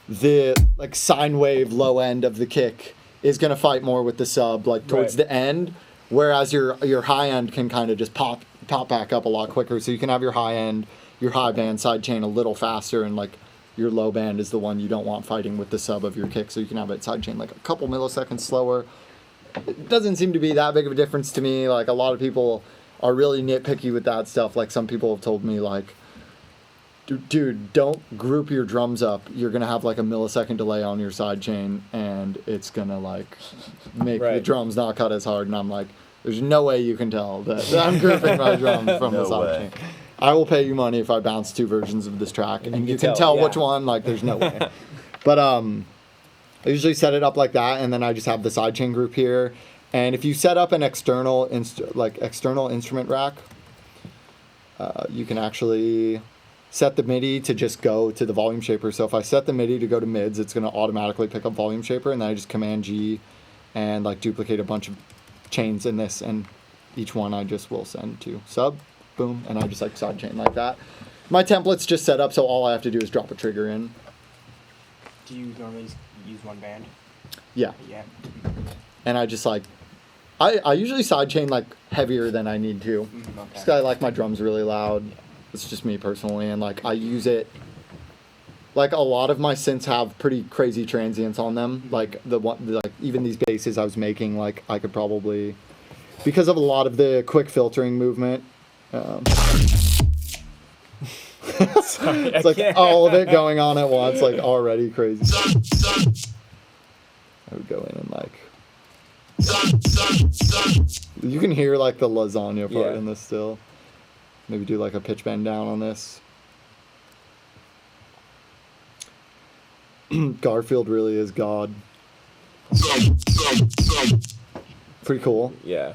the like sine wave low end of the kick is gonna fight more with the sub like towards the end, whereas your high end can kind of just pop back up a lot quicker. So you can have your high end, your high band sidechain a little faster, and like your low band is the one you don't want fighting with the sub of your kick. So you can have it sidechain like a couple milliseconds slower. It doesn't seem to be that big of a difference to me. Like a lot of people are really nitpicky with that stuff. Like some people have told me like, dude, don't group your drums up. You're gonna have like a millisecond delay on your sidechain, and it's gonna like make the drums not cut as hard. And I'm like, there's no way you can tell that I'm grouping my drums from the sidechain. I will pay you money if I bounce two versions of this track, and you can tell which one. Like, there's no way. But I usually set it up like that, and then I just have the sidechain group here. And if you set up an external instrument rack, you can actually set the MIDI to just go to the volume shaper. So if I set the MIDI to go to mids, it's going to automatically pick up volume shaper, and then I just Command G and like duplicate a bunch of chains in this, and each one I just will send to sub, boom, and I just like sidechain like that. My template's just set up so all I have to do is drop a trigger in. Do you normally use one band? Yeah. Yeah. And I just like, I usually sidechain like heavier than I need to. Okay. Just 'cause I like my drums really loud. It's just me personally, and like I use it. Like a lot of my synths have pretty crazy transients on them. Like like even these basses I was making, like I could probably, because of a lot of the quick filtering movement. Sorry, it's like all of it going on at once, like already crazy. I would go in and like, you can hear like the lasagna part in this still. Maybe do like a pitch bend down on this. Garfield really is God. Pretty cool. Yeah.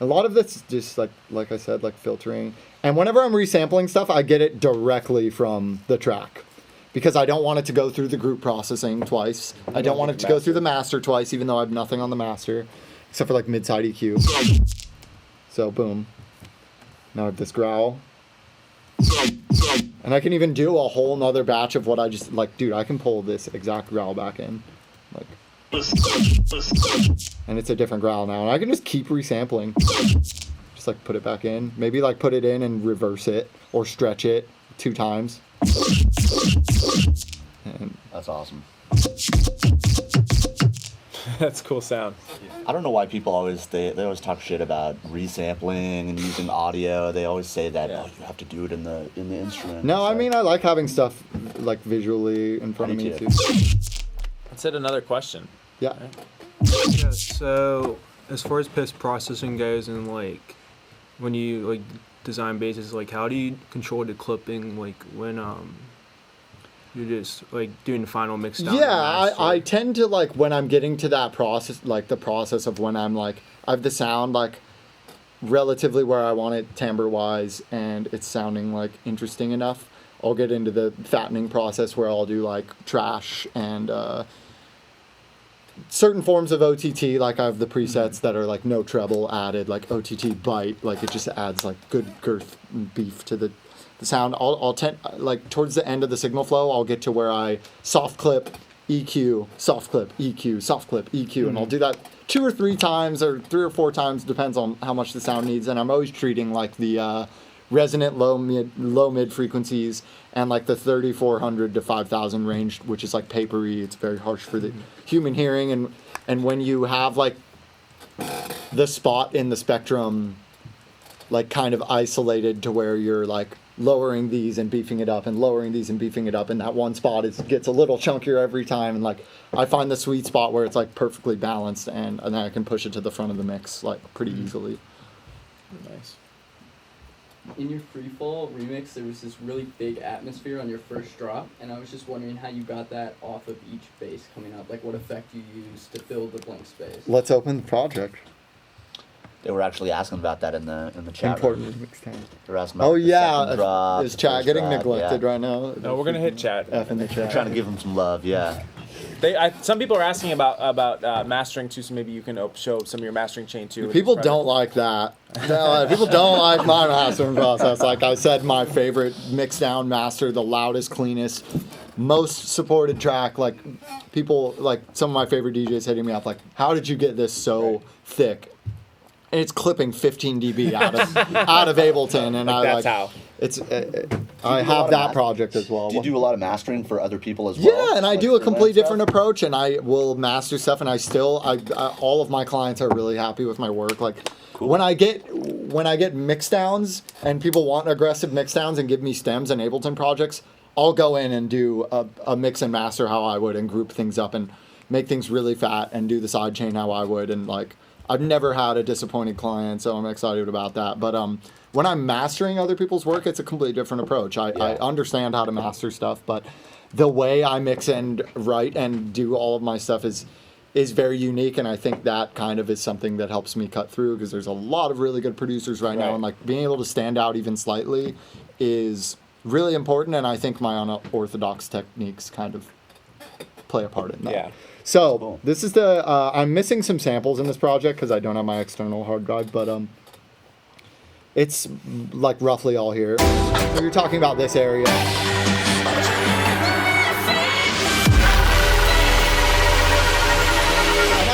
A lot of this is just like I said, like filtering. And whenever I'm resampling stuff, I get it directly from the track. Because I don't want it to go through the group processing twice. I don't want it to go through the master twice, even though I have nothing on the master. Except for like mid-side EQ. So boom. Now I have this growl. And I can even do a whole nother batch of what I just, like, dude, I can pull this exact growl back in. Like, and it's a different growl now. And I can just keep resampling. Just like put it back in. Maybe like put it in and reverse it or stretch it 2 times. And That's awesome. That's cool sound. I don't know why people always they always talk shit about resampling and using audio. They always say that you have to do it in the instrument. no, I mean, I like having stuff like visually in front of me too. Let's hit another question. Yeah. Yeah, so as far as post processing goes, and like when you like design bases, like how do you control the clipping, like when you're just like doing the final mix down? Yeah, I tend to like when I'm getting to that process, like the process of when I'm like, I have the sound like relatively where I want it timbre wise and it's sounding like interesting enough. I'll get into the fattening process where I'll do like trash and certain forms of OTT, like I have the presets that are like no treble added, like OTT bite, like it just adds like good girth and beef to the sound. I'll tend like towards the end of the signal flow, I'll get to where I soft clip, EQ, soft clip, EQ, soft clip, EQ, and I'll do that 2 or 3 times or 3 or 4 times, depends on how much the sound needs. And I'm always treating like the resonant low mid frequencies and like the 3400 to 5000 range, which is like papery. It's very harsh for the human hearing. And when you have like the spot in the spectrum like kind of isolated to where you're like lowering these and beefing it up and lowering these and beefing it up, and that one spot gets a little chunkier every time, and like I find the sweet spot where it's like perfectly balanced, and then I can push it to the front of the mix like pretty easily. Nice. In your freefall remix, there was this really big atmosphere on your first drop, and I was just wondering how you got that off of each bass coming up, like what effect you used to fill the blank space. Let's open the project. They were actually asking about that in the chat Important room. remix time. They were asking about Oh the yeah, second drop, is the chat first getting drop, neglected yeah. right now? No, we're gonna hit chat. F in the chat. We're trying to give them some love, yeah. Some people are asking about mastering too, so maybe you can show some of your mastering chain too. People don't like that. People don't like my mastering process. Like I said, my favorite mix down master, the loudest, cleanest, most supported track. Like people, like some of my favorite DJs hitting me up, like, how did you get this so thick? And it's clipping 15 dB out of Ableton, and that's how. It's. I have that project as well. Do you do a lot of mastering for other people as well? Yeah, and I Like do a complete freelance different stuff? approach, and I will master stuff, and I all of my clients are really happy with my work. Like when I get mix downs and people want aggressive mix downs and give me stems and Ableton projects, I'll go in and do a mix and master how I would and group things up and make things really fat and do the sidechain how I would, and like I've never had a disappointed client, so I'm excited about that. But when I'm mastering other people's work, it's a completely different approach. I understand how to master stuff, but the way I mix and write and do all of my stuff is very unique, and I think that kind of is something that helps me cut through, because there's a lot of really good producers right now, and like being able to stand out even slightly is really important, and I think my unorthodox techniques kind of play a part in that. Yeah. So Cool. this is the I'm missing some samples in this project because I don't have my external hard drive, but it's like roughly all here. So you're talking about this area. I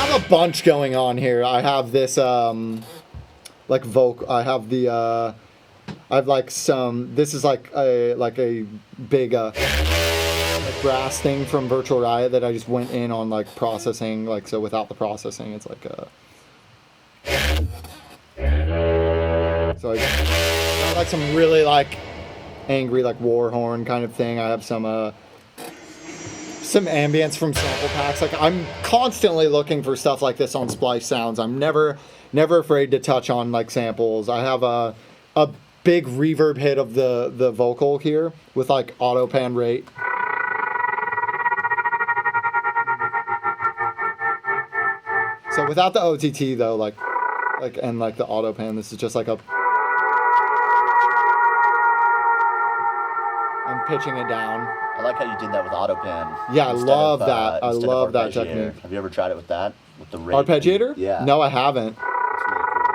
have a bunch going on here. I have this like vocal. I have the I have like some. This is like a big brass thing from Virtual Riot that I just went in on like processing, like so without the processing it's like so I have like some really like angry like war horn kind of thing. I have some ambience from sample packs. Like I'm constantly looking for stuff like this on Splice Sounds. I'm never afraid to touch on like samples. I have a big reverb hit of the vocal here with like auto pan rate. So without the OTT though, like the auto pan, this is just like a. I'm pitching it down. I like how you did that with autopan. Yeah, I love that. I love that technique. Have you ever tried it with that? With the rate? Arpeggiator? Yeah. No, I haven't. It's really cool.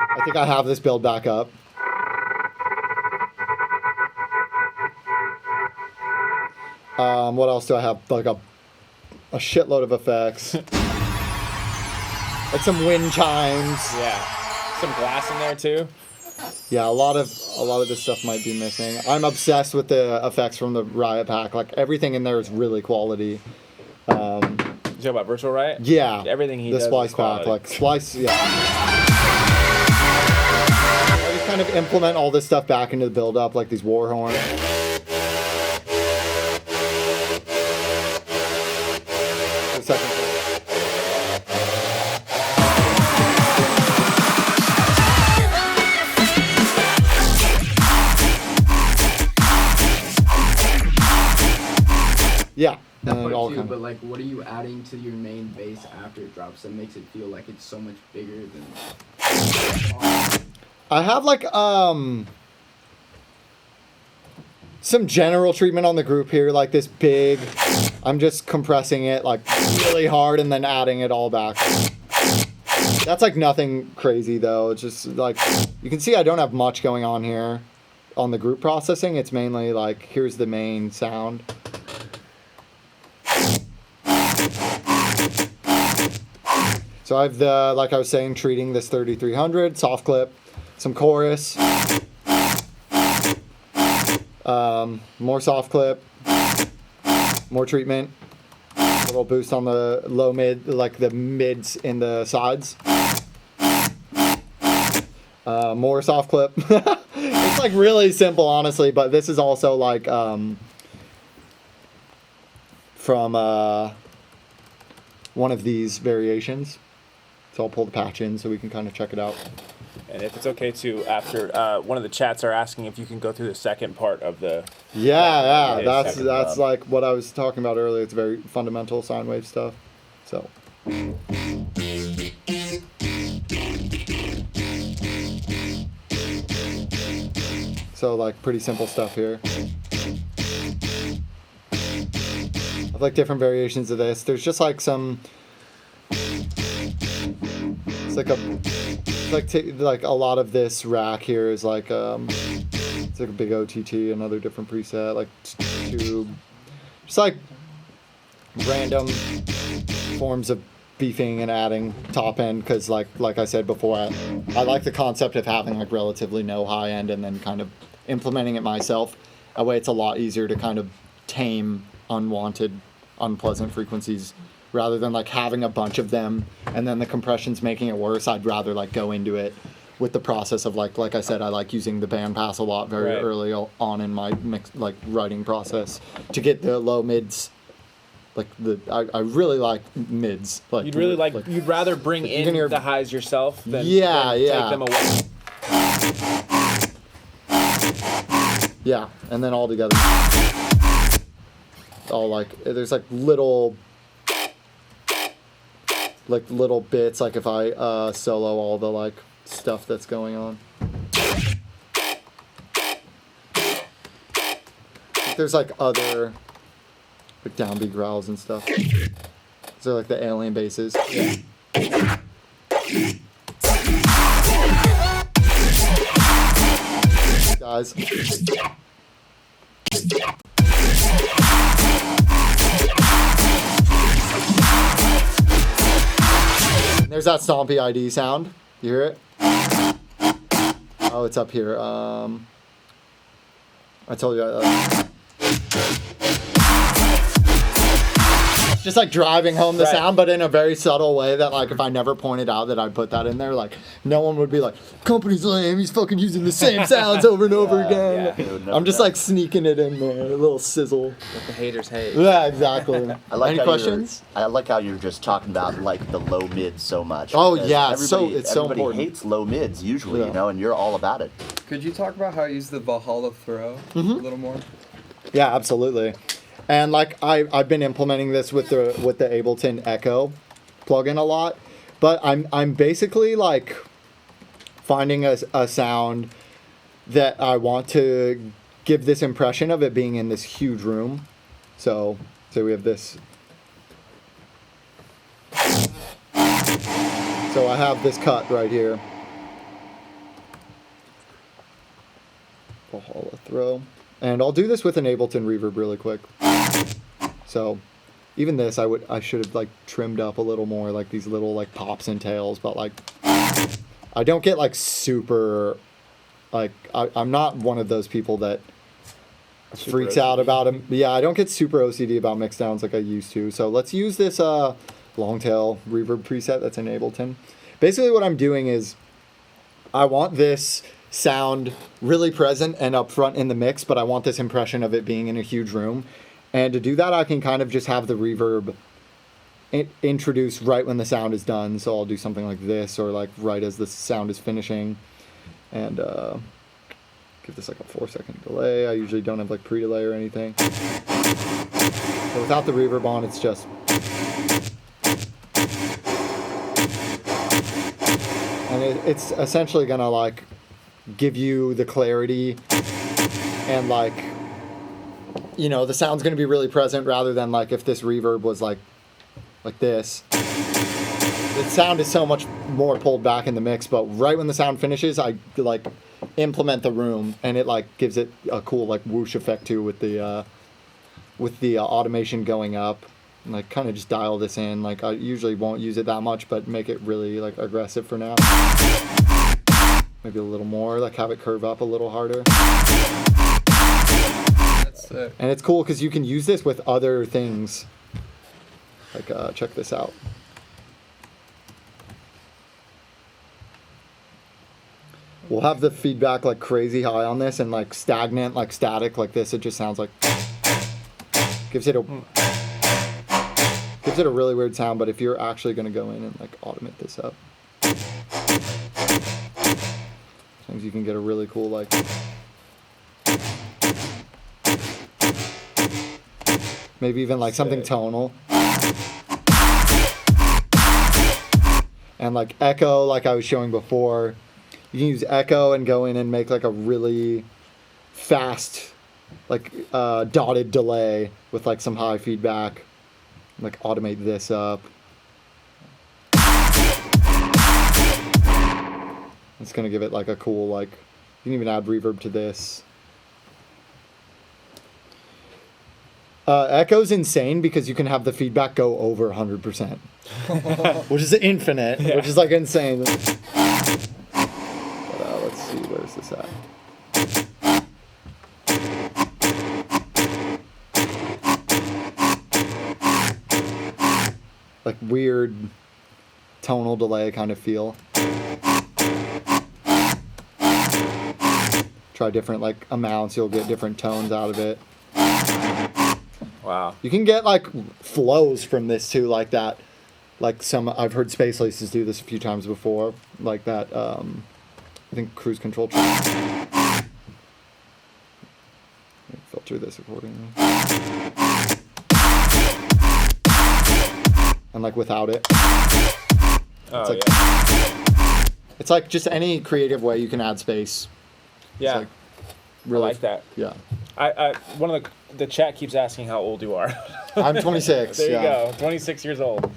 I think I have this build back up. What else do I have? Like a shitload of effects. Like some wind chimes. Yeah. Some glass in there too. Yeah, a lot of this stuff might be missing. I'm obsessed with the effects from the Riot Pack. Like everything in there is really quality. You talk about Virtual Riot? Yeah. Everything he does. The Splice is Pack, quality. like Splice, yeah. I just kind of implement all this stuff back into the build up, like these war horns. A second. Yeah. That And part it all too, kind but of, like, what are you adding to your main bass after it drops that makes it feel like it's so much bigger than? I have like some general treatment on the group here, like this big. I'm just compressing it like really hard and then adding it all back. That's like nothing crazy though. It's just like you can see I don't have much going on here on the group processing. It's mainly like here's the main sound. So I have the, like I was saying, treating this 3300, soft clip, some chorus, more soft clip, more treatment, a little boost on the low mid, like the mids in the sides, more soft clip. It's like really simple, honestly, but this is also like from one of these variations. So I'll pull the patch in so we can kind of check it out. And if it's okay too, after one of the chats are asking if you can go through the second part of the. Yeah, that's like what I was talking about earlier. It's very fundamental sine wave stuff. So. So like pretty simple stuff here. I have like different variations of this. There's just like some. It's like a lot of this rack here is like it's like a big OTT, another different preset, like tube, just like random forms of beefing and adding top end, because like I said before, I like the concept of having like relatively no high end and then kind of implementing it myself. That way it's a lot easier to kind of tame unwanted, unpleasant frequencies rather than like having a bunch of them and then the compression's making it worse. I'd rather like go into it with the process of like I said, I like using the bandpass a lot very early on in my mix, like writing process to get the low mids. Like I really like mids. Like you'd rather bring in the highs yourself than take them away. Yeah, and then all together, all like there's like little bits, like if I solo all the like stuff that's going on. There's like other like downbeat growls and stuff. These are like the alien basses. Yeah. Guys. There's that stompy ID sound. You hear it? Oh, it's up here. I told you. just like driving home the Right. sound, but in a very subtle way that like if I never pointed out that I put that in there, like no one would be like, Kompany's lame, he's fucking using the same sounds over and over again. They would never I'm just know. like sneaking it in there, a little sizzle. Let the haters hate. Yeah, exactly. I like Any how questions? I like how you're just talking about like the low mids so much. Oh, because yeah, it's so everybody important. hates low mids usually, Yeah. you know, and you're all about it. Could you talk about how you use the Valhalla throw a little more? Yeah, absolutely. And like I've been implementing this with the Ableton Echo plugin a lot, but I'm basically like finding a sound that I want to give this impression of it being in this huge room. So we have this. So I have this cut right here. Valhalla throw. And I'll do this with an Ableton reverb really quick. So even this I should have like trimmed up a little more, like these little like pops and tails, but like I don't get like super like I'm not one of those people that freaks out about them. Yeah, I don't get super OCD about mixdowns like I used to. So let's use this long tail reverb preset that's in Ableton. Basically what I'm doing is I want this sound really present and up front in the mix, but I want this impression of it being in a huge room. And to do that, I can kind of just have the reverb introduce right when the sound is done. So I'll do something like this, or like right as the sound is finishing, and give this like a 4-second delay. I usually don't have like pre-delay or anything. So without the reverb on, it's just. And it's essentially gonna like give you the clarity and like, you know, the sound's gonna be really present rather than like if this reverb was like this. The sound is so much more pulled back in the mix, but right when the sound finishes, I like implement the room and it like gives it a cool like whoosh effect too with the automation going up. And like kind of just dial this in. Like I usually won't use it that much, but make it really like aggressive for now. Maybe a little more, like have it curve up a little harder. That's sick. And it's cool because you can use this with other things. Like check this out. We'll have the feedback like crazy high on this and like stagnant, like static, like this. It just sounds like gives it a really weird sound. But if you're actually going to go in and like automate this up, sometimes you can get a really cool like. Maybe even like something tonal. And like echo, like I was showing before. You can use echo and go in and make like a really fast, like dotted delay with like some high feedback. Like automate this up. It's gonna give it like a cool like. You can even add reverb to this. Echo's insane because you can have the feedback go over 100%, which is infinite, which is like insane. But let's see, where's this at? Like weird tonal delay kind of feel. Try different like amounts, you'll get different tones out of it. Wow. You can get like flows from this too, like that. Like some, I've heard Space Laces do this a few times before, like that. I think Cruise Control. Filter this accordingly. And like without it. Oh, like, yeah. It's like just any creative way you can add space. Yeah. Like really, I like that. Yeah. I one of the chat keeps asking how old you are. I'm 26. There you yeah. go. 26 years old.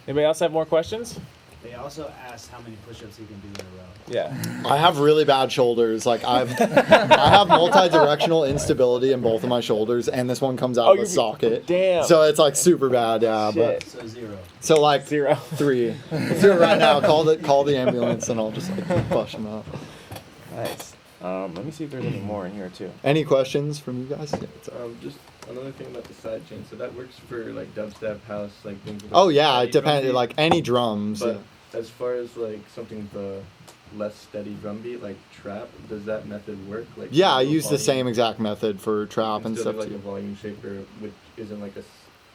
Anybody else have more questions? They also asked how many push-ups you can do in a row. Yeah. I have really bad shoulders. Like I have multi-directional instability in both of my shoulders, and this one comes out of the socket. Damn. So it's like super bad. Yeah. Shit. So 0. So like 0. 3. Let's do it right now. Call the ambulance, and I'll just like push them out. Nice. Let me see if there's any more in here too. Any questions from you guys? Yeah, Just another thing about the sidechain. So that works for like dubstep, house, like things. With Oh yeah, steady it depends. drum beat. Like any drums. But as far as like something with a less steady drum beat, like trap, does that method work? Like yeah, I use the same exact method for trap and stuff like too. a volume shaper, which isn't like a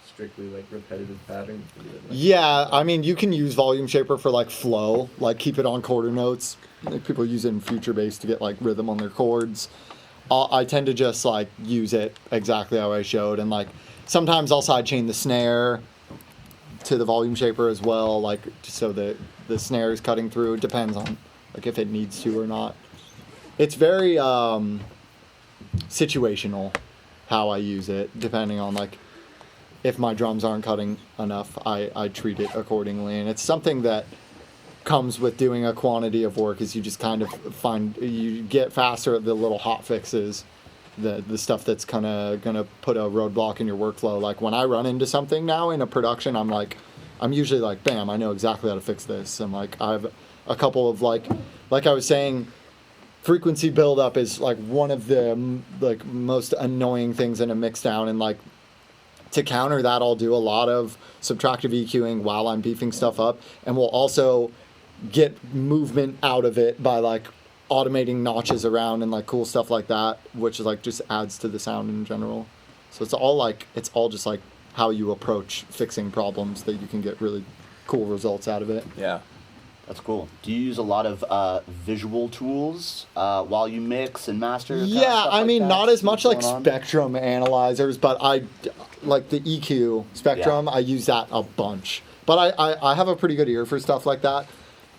strictly like repetitive pattern. Yeah, I mean you can use volume shaper for like flow, like keep it on quarter notes. Like people use it in future bass to get like rhythm on their chords. I tend to just like use it exactly how I showed, and like sometimes I'll sidechain the snare to the volume shaper as well, like so that the snare is cutting through. It depends on like if it needs to or not. It's very situational how I use it, depending on like if my drums aren't cutting enough, I treat it accordingly, and it's something that comes with doing a quantity of work. Is you just kind of you get faster at the little hot fixes, the stuff that's kind of gonna put a roadblock in your workflow. Like when I run into something now in a production, I'm usually like, bam, I know exactly how to fix this. And like I have a couple of like I was saying, frequency buildup is like one of the like most annoying things in a mixdown, and like to counter that, I'll do a lot of subtractive EQing while I'm beefing stuff up, and we'll also get movement out of it by like automating notches around and like cool stuff like that, which is like just adds to the sound in general. So it's all just like how you approach fixing problems that you can get really cool results out of it. Yeah. That's cool. Do you use a lot of visual tools while you mix and master? Yeah, I mean, not as much like on? spectrum analyzers, but I like the EQ spectrum. Yeah. I use that a bunch. But I have a pretty good ear for stuff like that.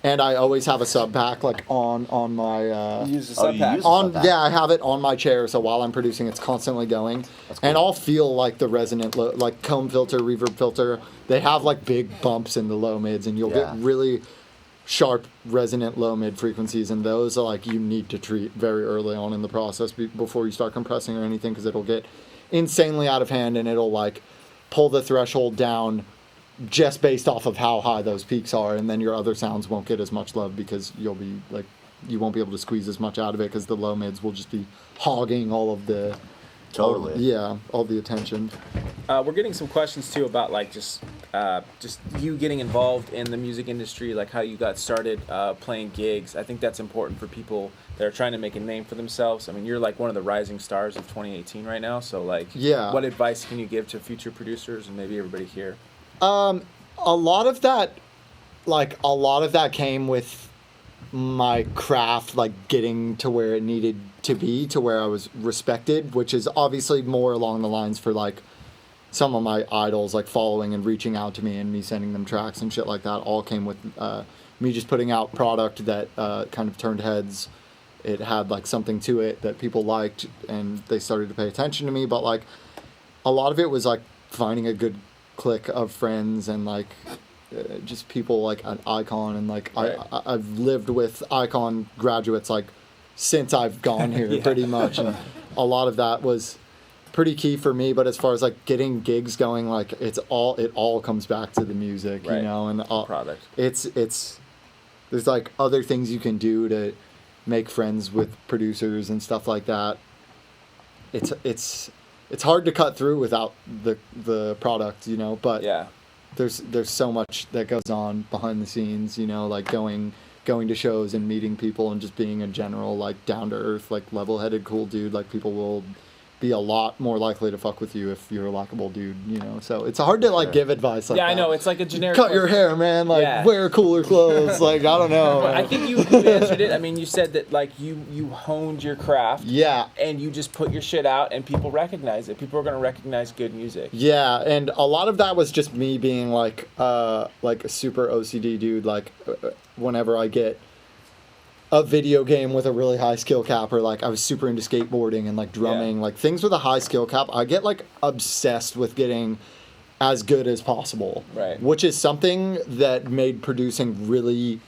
And I always have a sub pack like on my. You use the sub pack. Yeah, I have it on my chair, so while I'm producing, it's constantly going. That's cool. And I'll feel like the resonant, like comb filter, reverb filter. They have like big bumps in the low mids, and you'll get really sharp resonant low mid frequencies, and those are like you need to treat very early on in the process before you start compressing or anything, because it'll get insanely out of hand and it'll like pull the threshold down just based off of how high those peaks are, and then your other sounds won't get as much love because you won't be able to squeeze as much out of it because the low mids will just be hogging all of the all the attention. We're getting some questions too about like just you getting involved in the music industry, like how you got started playing gigs. I think that's important for people that are trying to make a name for themselves. I mean, you're like one of the rising stars of 2018 right now, so like what advice can you give to future producers and maybe everybody here? A lot of that came with my craft, like getting to where it needed to be, to where I was respected, which is obviously more along the lines for like some of my idols, like following and reaching out to me and me sending them tracks and shit like that. All came with me just putting out product that kind of turned heads. It had like something to it that people liked, and they started to pay attention to me. But like a lot of it was like finding a good clique of friends and like just people like an Icon, and like I've lived with Icon graduates like since I've gone here pretty much, and a lot of that was pretty key for me. But as far as like getting gigs going, like it all comes back to the music, you know, and product. It's there's like other things you can do to make friends with producers and stuff like that. It's hard to cut through without the product, you know, but there's so much that goes on behind the scenes, you know, like going to shows and meeting people and just being a general like down to earth, like level-headed cool dude. Like people will be a lot more likely to fuck with you if you're a likable dude, you know. So it's hard to like give advice like that. I know, it's like a generic cut your hair, man, like wear cooler clothes. Like I don't know. I think you answered it. I mean, you said that like you honed your craft. Yeah. And you just put your shit out and people recognize it. People are going to recognize good music. Yeah, and a lot of that was just me being like a super OCD dude. Like whenever I get a video game with a really high skill cap, or like I was super into skateboarding and like drumming, like things with a high skill cap, I get like obsessed with getting as good as possible. Right. Which is something that made producing really,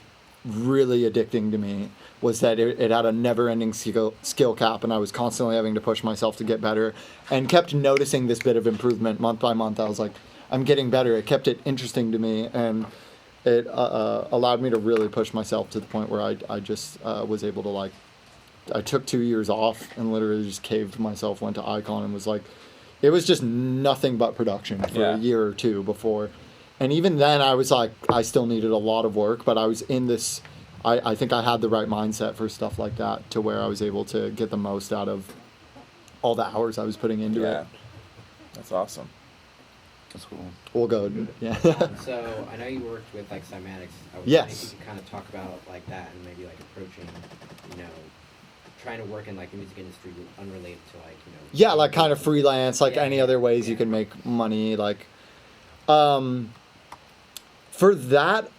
really addicting to me, was that it had a never-ending skill cap, and I was constantly having to push myself to get better, and kept noticing this bit of improvement month by month. I was like, I'm getting better. It kept it interesting to me, and it allowed me to really push myself to the point where I just was able to like, I took 2 years off and literally just caved myself, went to Icon and was like, it was just nothing but production for a year or two before. And even then I was like, I still needed a lot of work, but I was in this, I think I had the right mindset for stuff like that to where I was able to get the most out of all the hours I was putting into it. That's awesome. That's cool. We'll go. Yeah. So I know you worked with like Cymatics. I was Yes. wondering if you could kind of talk about like that and maybe like approaching, trying to work in like the music industry unrelated to like Yeah, like kind of freelance, like any other ways you can make money. Like, for that,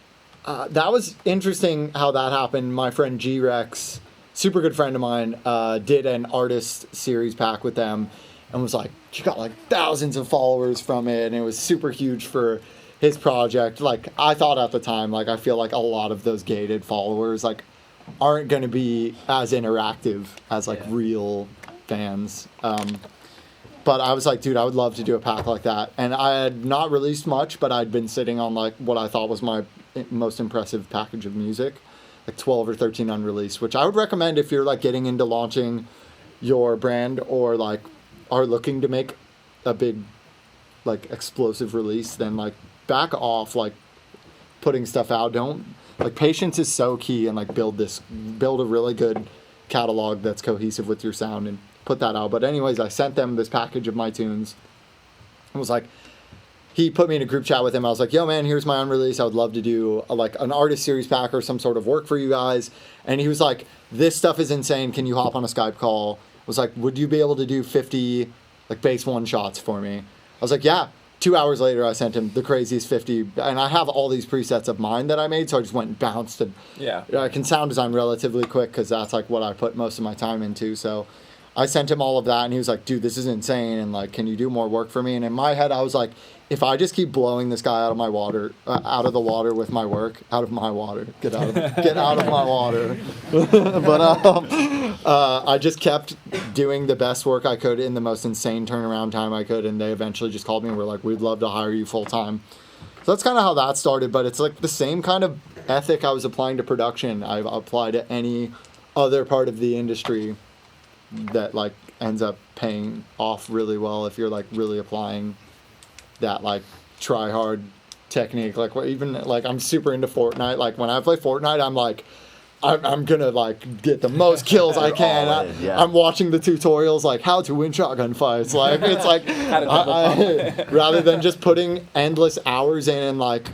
that was interesting how that happened. My friend G-Rex, super good friend of mine, did an artist series pack with them and was like, you got like thousands of followers from it, and it was super huge for his project. Like, I thought at the time, like, I feel like a lot of those gated followers, like, aren't going to be as interactive as, like, real fans. But I was like, dude, I would love to do a pack like that. And I had not released much, but I'd been sitting on, like, what I thought was my most impressive package of music, like 12 or 13 unreleased, which I would recommend if you're, like, getting into launching your brand or, like, are looking to make a big, like, explosive release, then, like, back off, like, putting stuff out. Don't, like, patience is so key, and, like, build a really good catalog that's cohesive with your sound and put that out. But anyways, I sent them this package of my tunes. It was like, he put me in a group chat with him. I was like, yo, man, here's my unreleased. I would love to do like an artist series pack or some sort of work for you guys. And he was like, this stuff is insane. Can you hop on a Skype call? I was like, would you be able to do 50 like bass one shots for me? I was like, yeah. 2 hours later, I sent him the craziest 50, and I have all these presets of mine that I made, so I just went and bounced. And I can sound design relatively quick because that's like what I put most of my time into. So I sent him all of that, and he was like, dude, this is insane, and like, can you do more work for me? And in my head, I was like, if I just keep blowing this guy out of my water, out of the water with my work, out of my water, get out of my water. But I just kept doing the best work I could in the most insane turnaround time I could, and they eventually just called me and were like, we'd love to hire you full time. So that's kind of how that started, but it's like the same kind of ethic I was applying to production I've applied to any other part of the industry that like ends up paying off really well if you're like really applying that like try hard technique. Like even like I'm super into Fortnite. Like when I play Fortnite, I'm like I'm gonna like get the most kills I can. I'm watching the tutorials like how to win shotgun fights. Like it's like rather than just putting endless hours in and like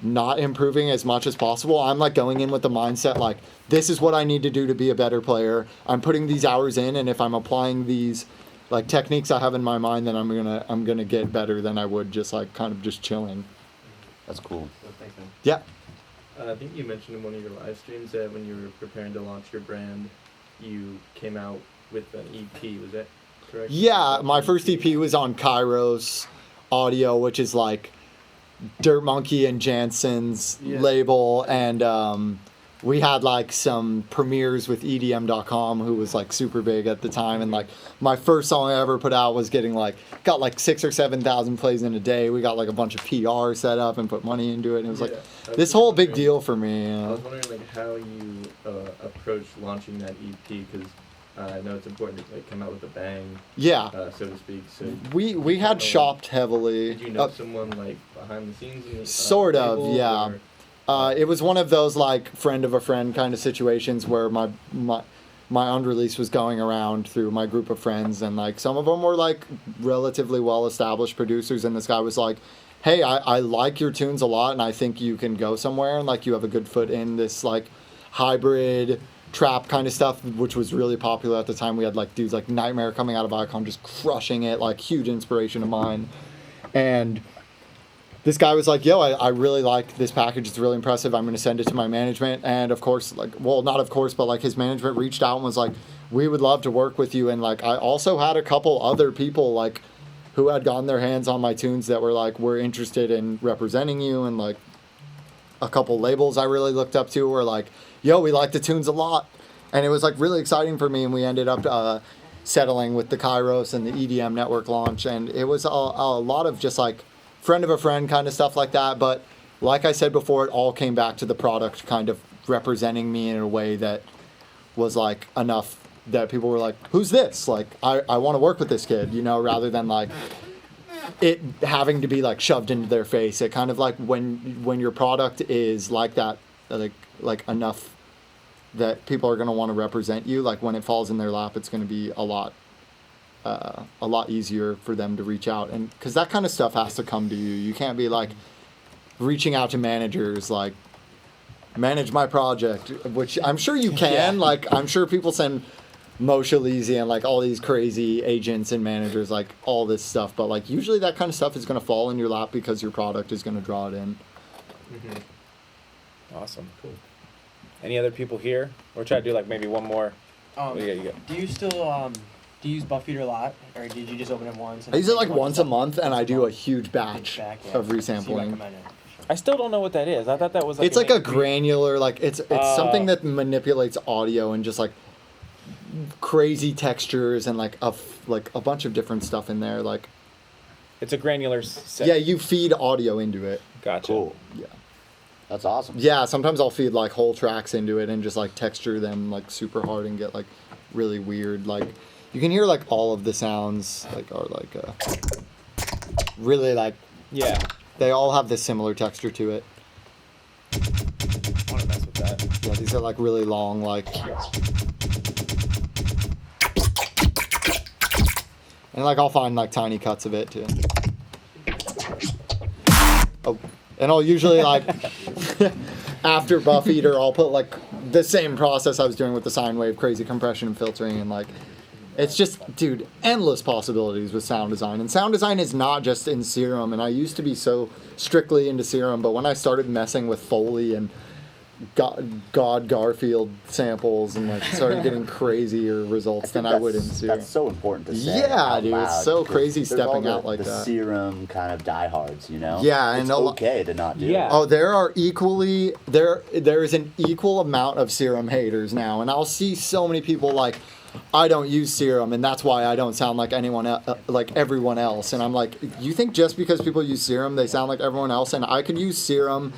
not improving as much as possible, I'm like going in with the mindset like this is what I need to do to be a better player. I'm putting these hours in, and if I'm applying these like techniques I have in my mind, then I'm gonna get better than I would just like kind of just chilling. That's cool. Yeah. I think you mentioned in one of your live streams that when you were preparing to launch your brand, you came out with an EP. Was that correct? Yeah, my first EP was on Kairos Audio, which is like Dirt Monkey and Jansen's label, and we had like some premieres with EDM.com, who was like super big at the time, and like my first song I ever put out was got like 6,000 or 7,000 plays in a day. We got like a bunch of PR set up and put money into it, and it was like this whole big deal for me. I was wondering like how you approached launching that EP, because I know it's important to like come out with a bang, so to speak. So we had shopped heavily. Did you know someone like behind the scenes? In the, sort of, label, yeah. Or? It was one of those like friend of a friend kind of situations where my unreleased was going around through my group of friends, and like some of them were like relatively well established producers, and this guy was like, hey, I like your tunes a lot, and I think you can go somewhere, and like you have a good foot in this like hybrid trap kind of stuff, which was really popular at the time. We had like dudes like Nightmare coming out of Icon just crushing it, like huge inspiration of mine. And this guy was like, yo, I really like this package. It's really impressive. I'm going to send it to my management. And of course, like, well, not of course, but like his management reached out and was like, we would love to work with you. And like, I also had a couple other people like who had gotten their hands on my tunes that were like, we're interested in representing you. And like a couple labels I really looked up to were like, yo, we like the tunes a lot. And it was like really exciting for me. And we ended up settling with the Kairos and the EDM network launch. And it was a lot of just like friend of a friend kind of stuff like that. But like I said before, it all came back to the product kind of representing me in a way that was like enough that people were like, who's this? Like, I want to work with this kid, you know, rather than like it having to be like shoved into their face. It kind of like when your product is like that, like enough that people are going to want to represent you, like when it falls in their lap, it's going to be a lot easier for them to reach out. And because that kind of stuff has to come to you. You can't be like reaching out to managers like, manage my project, which I'm sure you can. Yeah. Like, I'm sure people send Moshe Leezy and like all these crazy agents and managers, like all this stuff. But like usually that kind of stuff is going to fall in your lap because your product is going to draw it in. Mm-hmm. Awesome. Cool. Any other people here? Or try to do like maybe one more. Do you still do you use Buffeeder a lot, or did you just open it once? I use it like once a month, and I do a huge batch of resampling. I still don't know what that is. I thought that was like... It's like a granular, like, it's something that manipulates audio and just, like, crazy textures and, like, a bunch of different stuff in there, like... It's a granular set. Yeah, you feed audio into it. Gotcha. Cool. Yeah. That's awesome. Yeah, sometimes I'll feed, like, whole tracks into it and just, like, texture them, like, super hard and get, like, really weird, like... You can hear, like, all of the sounds, like, are, like, really, like... Yeah. They all have this similar texture to it. I want to mess with that. Yeah, these are, like, really long, like... And, like, I'll find, like, tiny cuts of it, too. Oh, and I'll usually, like... after Buffeeder, I'll put, like, the same process I was doing with the sine wave, crazy compression and filtering, and, like... It's just, dude, endless possibilities with sound design. And sound design is not just in Serum. And I used to be so strictly into Serum, but when I started messing with Foley and God Garfield samples and like started getting crazier results than I would in Serum. That's so important to say. Yeah, dude, it's so crazy stepping out like the that. Serum kind of diehards, you know? Yeah, it's and okay to not do it. Oh, there are there is an equal amount of Serum haters now, and I'll see so many people like, I don't use Serum, and that's why I don't sound like like everyone else. And I'm like, you think just because people use Serum, they sound like everyone else? And I could use Serum,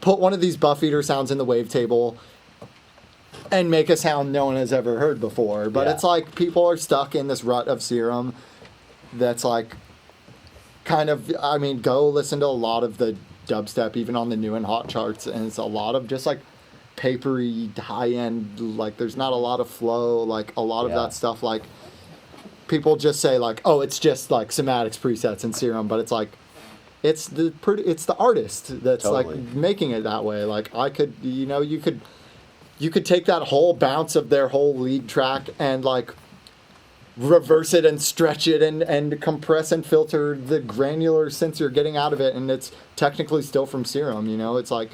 put one of these Buffeeder sounds in the wavetable, and make a sound no one has ever heard before. But it's like people are stuck in this rut of Serum that's like kind of, I mean, go listen to a lot of the dubstep, even on the new and hot charts, and it's a lot of just like papery, high-end, like there's not a lot of flow, like a lot of that stuff, like people just say like, oh, it's just like Somatics presets and Serum, but it's like it's the artist that's like making it that way. Like I could, you know, you could take that whole bounce of their whole lead track and like reverse it and stretch it and compress and filter the granular synths you're getting out of it, and it's technically still from Serum, you know? It's like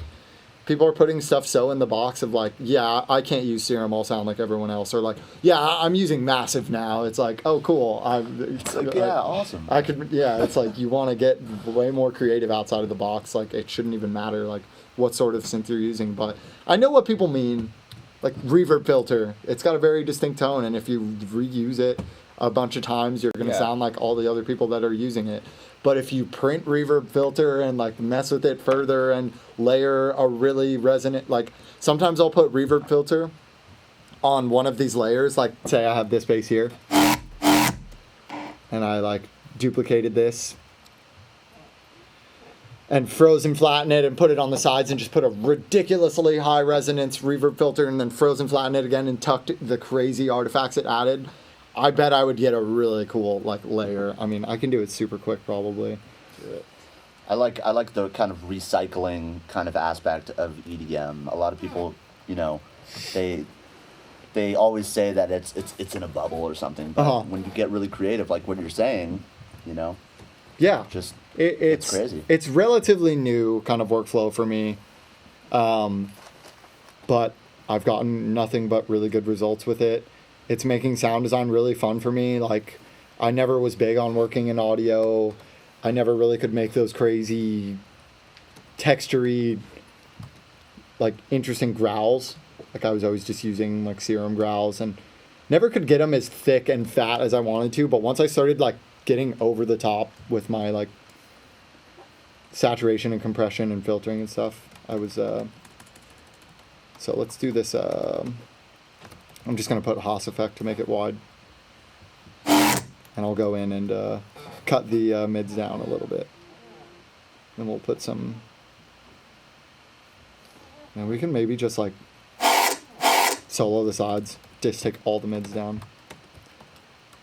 people are putting stuff so in the box of like, yeah, I can't use Serum, I'll sound like everyone else. Or like, yeah, I'm using Massive now. It's like, oh, cool. Awesome. I could, yeah, it's like you want to get way more creative outside of the box. Like it shouldn't even matter like what sort of synth you're using. But I know what people mean. Like reverb filter, it's got a very distinct tone. And if you reuse it a bunch of times, you're going to sound like all the other people that are using it. But if you print reverb filter and like mess with it further and layer a really resonant, like sometimes I'll put reverb filter on one of these layers, like say I have this bass here and I like duplicated this and froze and flatten it and put it on the sides and just put a ridiculously high resonance reverb filter and then froze and flatten it again and tucked the crazy artifacts it added. I bet I would get a really cool like layer. I mean, I can do it super quick probably. I like the kind of recycling kind of aspect of EDM. A lot of people, you know, they always say that it's in a bubble or something. But when you get really creative, like what you're saying, you know, just it's crazy. It's relatively new kind of workflow for me, but I've gotten nothing but really good results with it. It's making sound design really fun for me. Like, I never was big on working in audio. I never really could make those crazy, textury, like, interesting growls. Like, I was always just using, like, Serum growls and never could get them as thick and fat as I wanted to. But once I started, like, getting over the top with my, like, saturation and compression and filtering and stuff, I was, so let's do this, I'm just going to put Haas effect to make it wide. And I'll go in and cut the mids down a little bit. Then we'll put some... And we can maybe just like solo the sides. Just take all the mids down.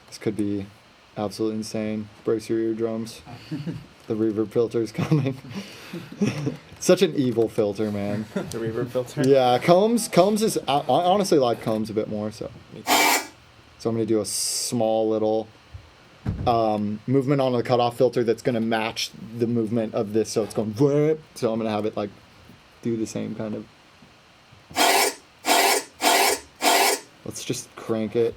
This could be absolutely insane. Brace your eardrums. The reverb filter is coming. Such an evil filter, man. The reverb filter? Yeah, Combs is... I honestly like Combs a bit more, so... So I'm going to do a small little movement on the cutoff filter that's going to match the movement of this, so it's going... So I'm going to have it, like, do the same kind of... Let's just crank it.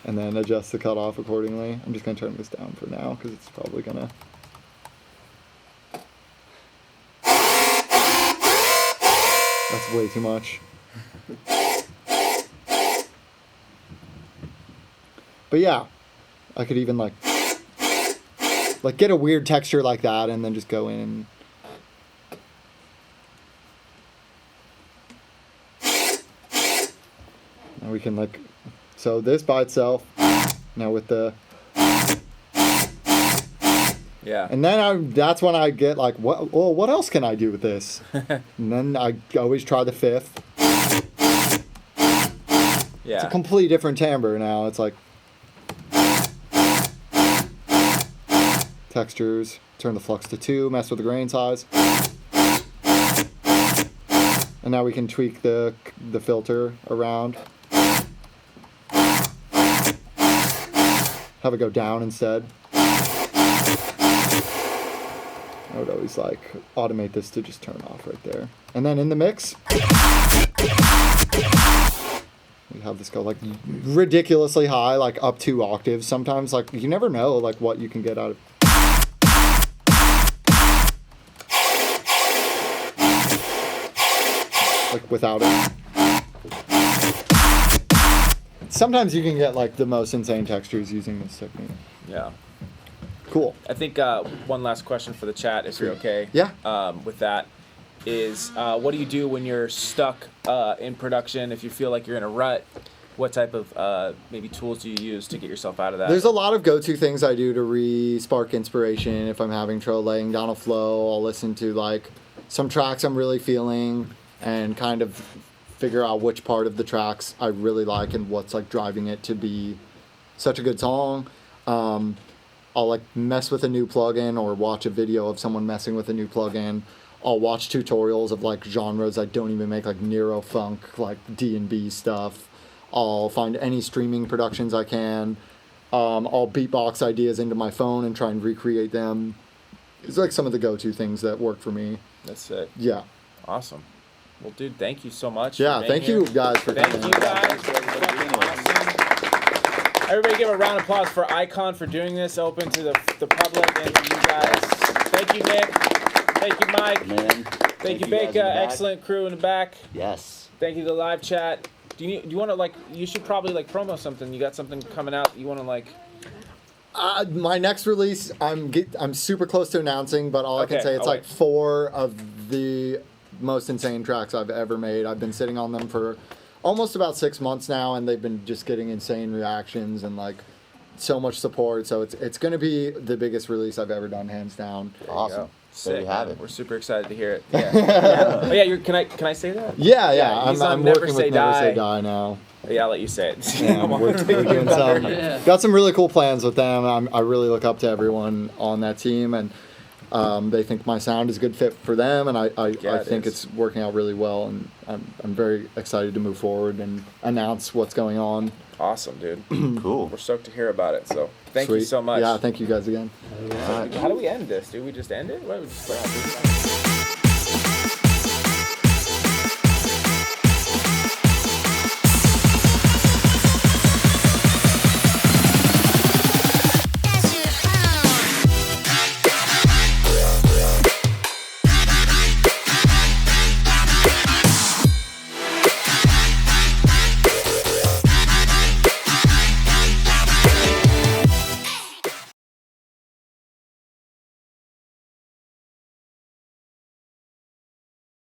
And then adjust the cutoff accordingly. I'm just going to turn this down for now, because it's probably going to... That's way too much. But yeah, I could even like get a weird texture like that and then just go in and we can like, so this by itself, now with the, yeah. And then that's when I get like, what else can I do with this? And then I always try the fifth. Yeah. It's a completely different timbre now. It's like textures, turn the flux to 2, mess with the grain size. And now we can tweak the filter around. Have it go down instead. I would always like automate this to just turn off right there. And then in the mix, we have this go like ridiculously high, like up 2 octaves. Sometimes like you never know like what you can get out of. Like without it. Sometimes you can get like the most insane textures using this technique. Yeah. Cool. I think one last question for the chat, if you're okay. Yeah. With that, is what do you do when you're stuck in production? If you feel like you're in a rut, what type of maybe tools do you use to get yourself out of that? There's a lot of go-to things I do to re-spark inspiration. If I'm having trouble laying down a flow, I'll listen to like some tracks I'm really feeling and kind of figure out which part of the tracks I really like and what's like driving it to be such a good song. I'll like mess with a new plugin or watch a video of someone messing with a new plugin. I'll watch tutorials of like genres I don't even make, like neurofunk, like D&B stuff. I'll find any streaming productions I can. I'll beatbox ideas into my phone and try and recreate them. It's like some of the go-to things that work for me. That's it. Yeah. Awesome. Well, dude, thank you so much. Yeah, thank you guys for coming. Thank you guys. Everybody give a round of applause for Icon for doing this, open to the public and to you guys. Thank you, Nick. Thank you, Mike. Man. Thank you, Beka. Excellent crew in the back. Yes. Thank you to the live chat. Do you want to like? You should probably like promo something. You got something coming out that you want to like? My next release, I'm super close to announcing, but all I can say it's like 4 of the most insane tracks I've ever made. I've been sitting on them for almost about 6 months now, and they've been just getting insane reactions and like so much support. So it's going to be the biggest release I've ever done, hands down. Awesome. There you have it. We're super excited to hear it. Yeah. Oh yeah. Can I say that? Yeah. I'm Never working Say with Die. Never Say Die now. Yeah, I'll let you say it. Yeah, we're doing got some really cool plans with them. I really look up to everyone on that team, and they think my sound is a good fit for them, and I think it's working out really well, and I'm very excited to move forward and announce what's going on. Awesome, dude. Cool. We're stoked to hear about it. So thank Sweet. you so much. Yeah, thank you guys again. How do we end this? Do we just end it? What do we just